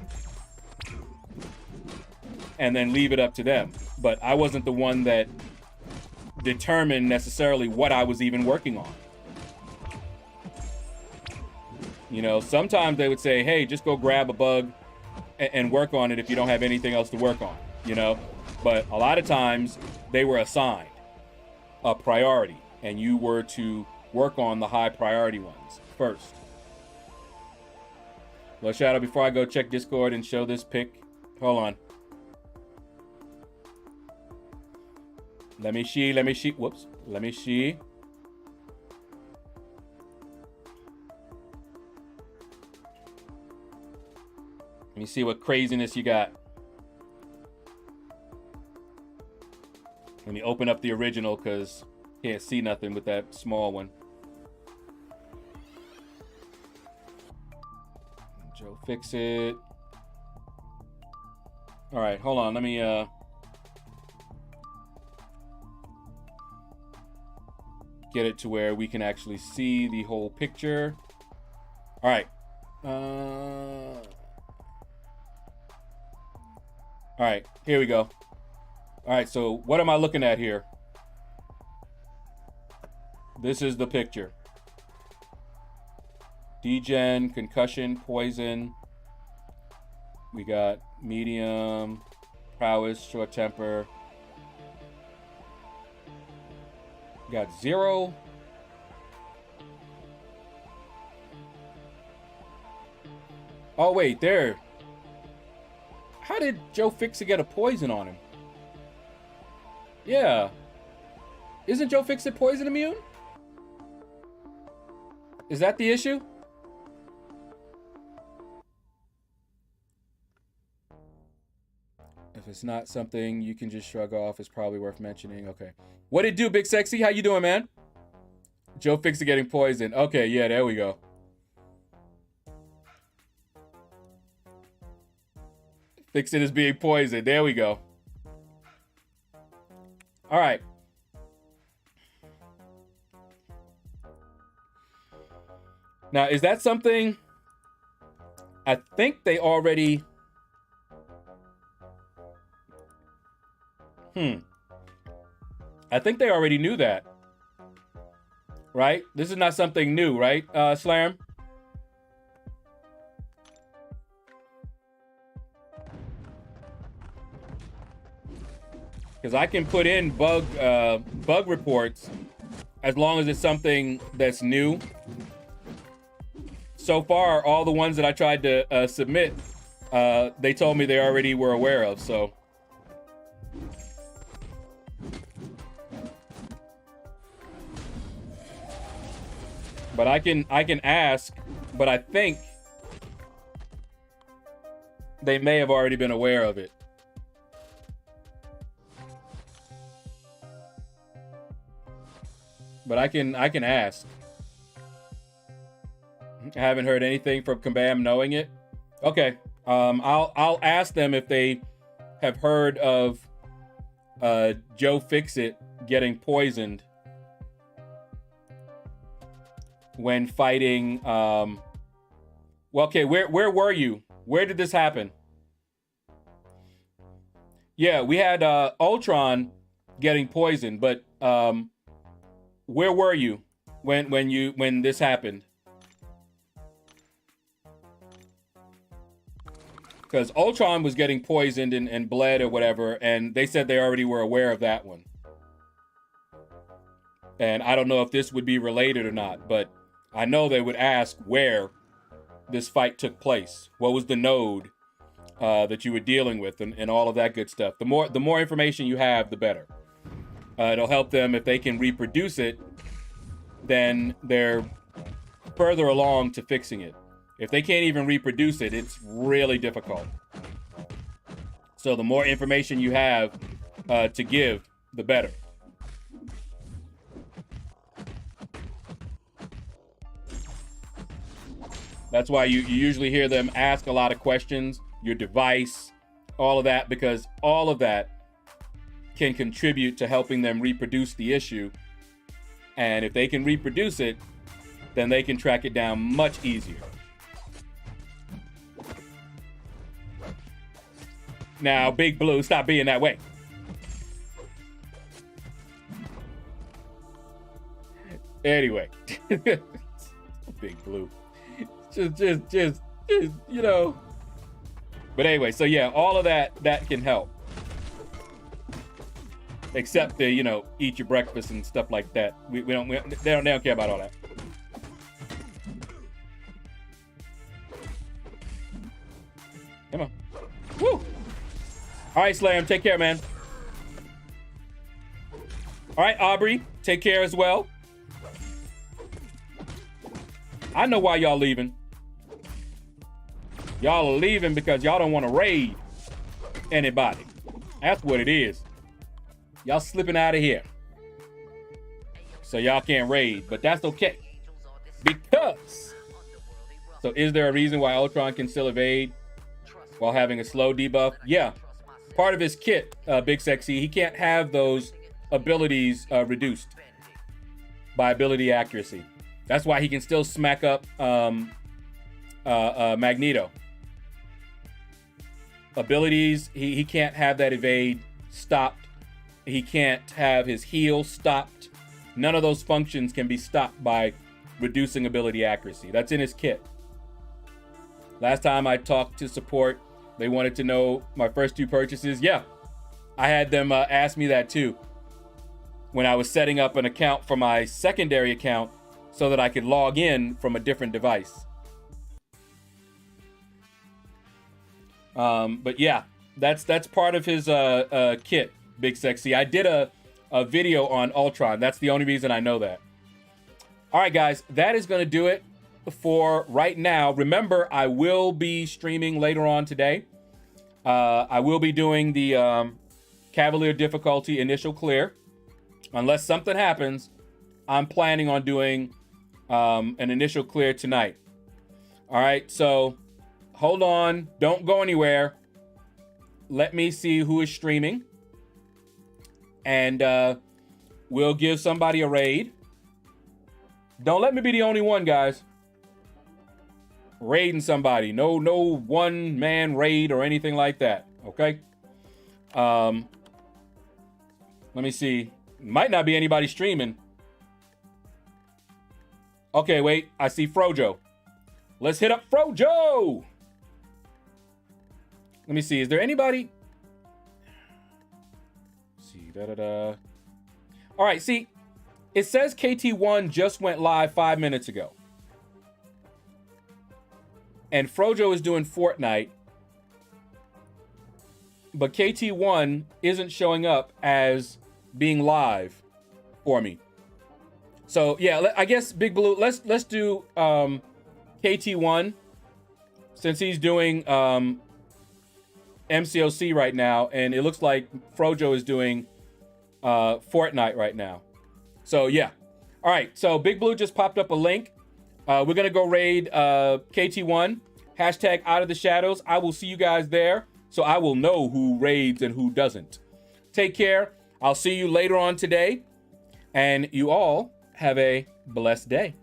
and then leave it up to them. But I wasn't the one that determined necessarily what I was even working on. You know, sometimes they would say, hey, just go grab a bug and work on it if you don't have anything else to work on, you know? But a lot of times they were assigned a priority, and you were to work on the high priority ones first. Well, Shaedow, before I go check Discord and show this pic, hold on. Let me see. Whoops. Let me see. Let me see what craziness you got. Let me open up the original because can't see nothing with that small one. Joe fix it. All right, hold on. Let me get it to where we can actually see the whole picture. All right. All right, here we go. All right, so what am I looking at here? This is the picture. Degen, concussion, poison. We got medium, prowess, short temper. Got 0. Oh, wait, there. How did Joe Fixit get a poison on him? Yeah. Isn't Joe Fixit poison immune? Is that the issue? If it's not something you can just shrug off, it's probably worth mentioning. Okay. What it do, Big Sexy? How you doing, man? Joe Fixit getting poisoned. Okay, yeah, there we go. Fixit is being poisoned. There we go. All right. Now, is that something? I think they already... I think they already knew that. Right? This is not something new, right, Slam? Because I can put in bug reports as long as it's something that's new. So far, all the ones that I tried to submit, they told me they already were aware of, so... But I can ask, but I think they may have already been aware of it. But I can ask. I haven't heard anything from Kabam knowing it. Okay. I'll ask them if they have heard of Joe Fixit getting poisoned when fighting. Well, okay, where were you? Where did this happen? Yeah, we had Ultron getting poisoned, but where were you when this happened? Because Ultron was getting poisoned and bled or whatever, and they said they already were aware of that one. And I don't know if this would be related or not, but I know they would ask where this fight took place. What was the node that you were dealing with, and all of that good stuff. The more information you have, the better. It'll help them if they can reproduce it. Then they're further along to fixing it. If they can't even reproduce it, it's really difficult. So the more information you have to give, the better. That's why you usually hear them ask a lot of questions, your device, all of that, because all of that can contribute to helping them reproduce the issue. And if they can reproduce it, then they can track it down much easier. Now, Big Blue, stop being that way. Anyway. Big Blue. Just, you know. But anyway, so yeah, all of that can help. Except the, you know, eat your breakfast and stuff like that. They don't care about all that. Come on. Woo! All right, Slam, take care, man. All right, Aubrey, take care as well. I know why y'all leaving. Y'all are leaving because y'all don't want to raid anybody. That's what it is. Y'all slipping out of here. So y'all can't raid, but that's okay. Because. So is there a reason why Ultron can still evade while having a slow debuff? Yeah. Part of his kit, Big Sexy, he can't have those abilities reduced by ability accuracy. That's why he can still smack up Magneto. Abilities, he can't have that evade stopped. He can't have his heal stopped. None of those functions can be stopped by reducing ability accuracy. That's in his kit. Last time I talked to support, they wanted to know my first 2 purchases. Yeah, I had them ask me that too. when I was setting up an account for my secondary account so that I could log in from a different device. But yeah, that's part of his kit, Big Sexy. I did a video on Ultron. That's the only reason I know that. All right, guys, that is going to do it for right now. Remember, I will be streaming later on today. I will be doing the Cavalier difficulty initial clear. Unless something happens, I'm planning on doing an initial clear tonight. All right, so hold on. Don't go anywhere. Let me see who is streaming. And we'll give somebody a raid. Don't let me be the only one, guys. Raiding somebody. No one-man raid or anything like that. Okay? Let me see. Might not be anybody streaming. Okay, wait. I see Frojo. Let's hit up Frojo! Let me see. Is there anybody? Let's see. All right, see. It says KT1 just went live 5 minutes ago. And Frojo is doing Fortnite. But KT1 isn't showing up as being live for me. So yeah, I guess Big Blue, let's do KT1 since he's doing MCOC right now, and it looks like Frojo is doing Fortnite right now. So yeah. All right, so Big Blue just popped up a link. We're gonna go raid KT1, hashtag Out of the Shadows. I will see you guys there, so I will know who raids and who doesn't. Take care. I'll see you later on today, and you all have a blessed day.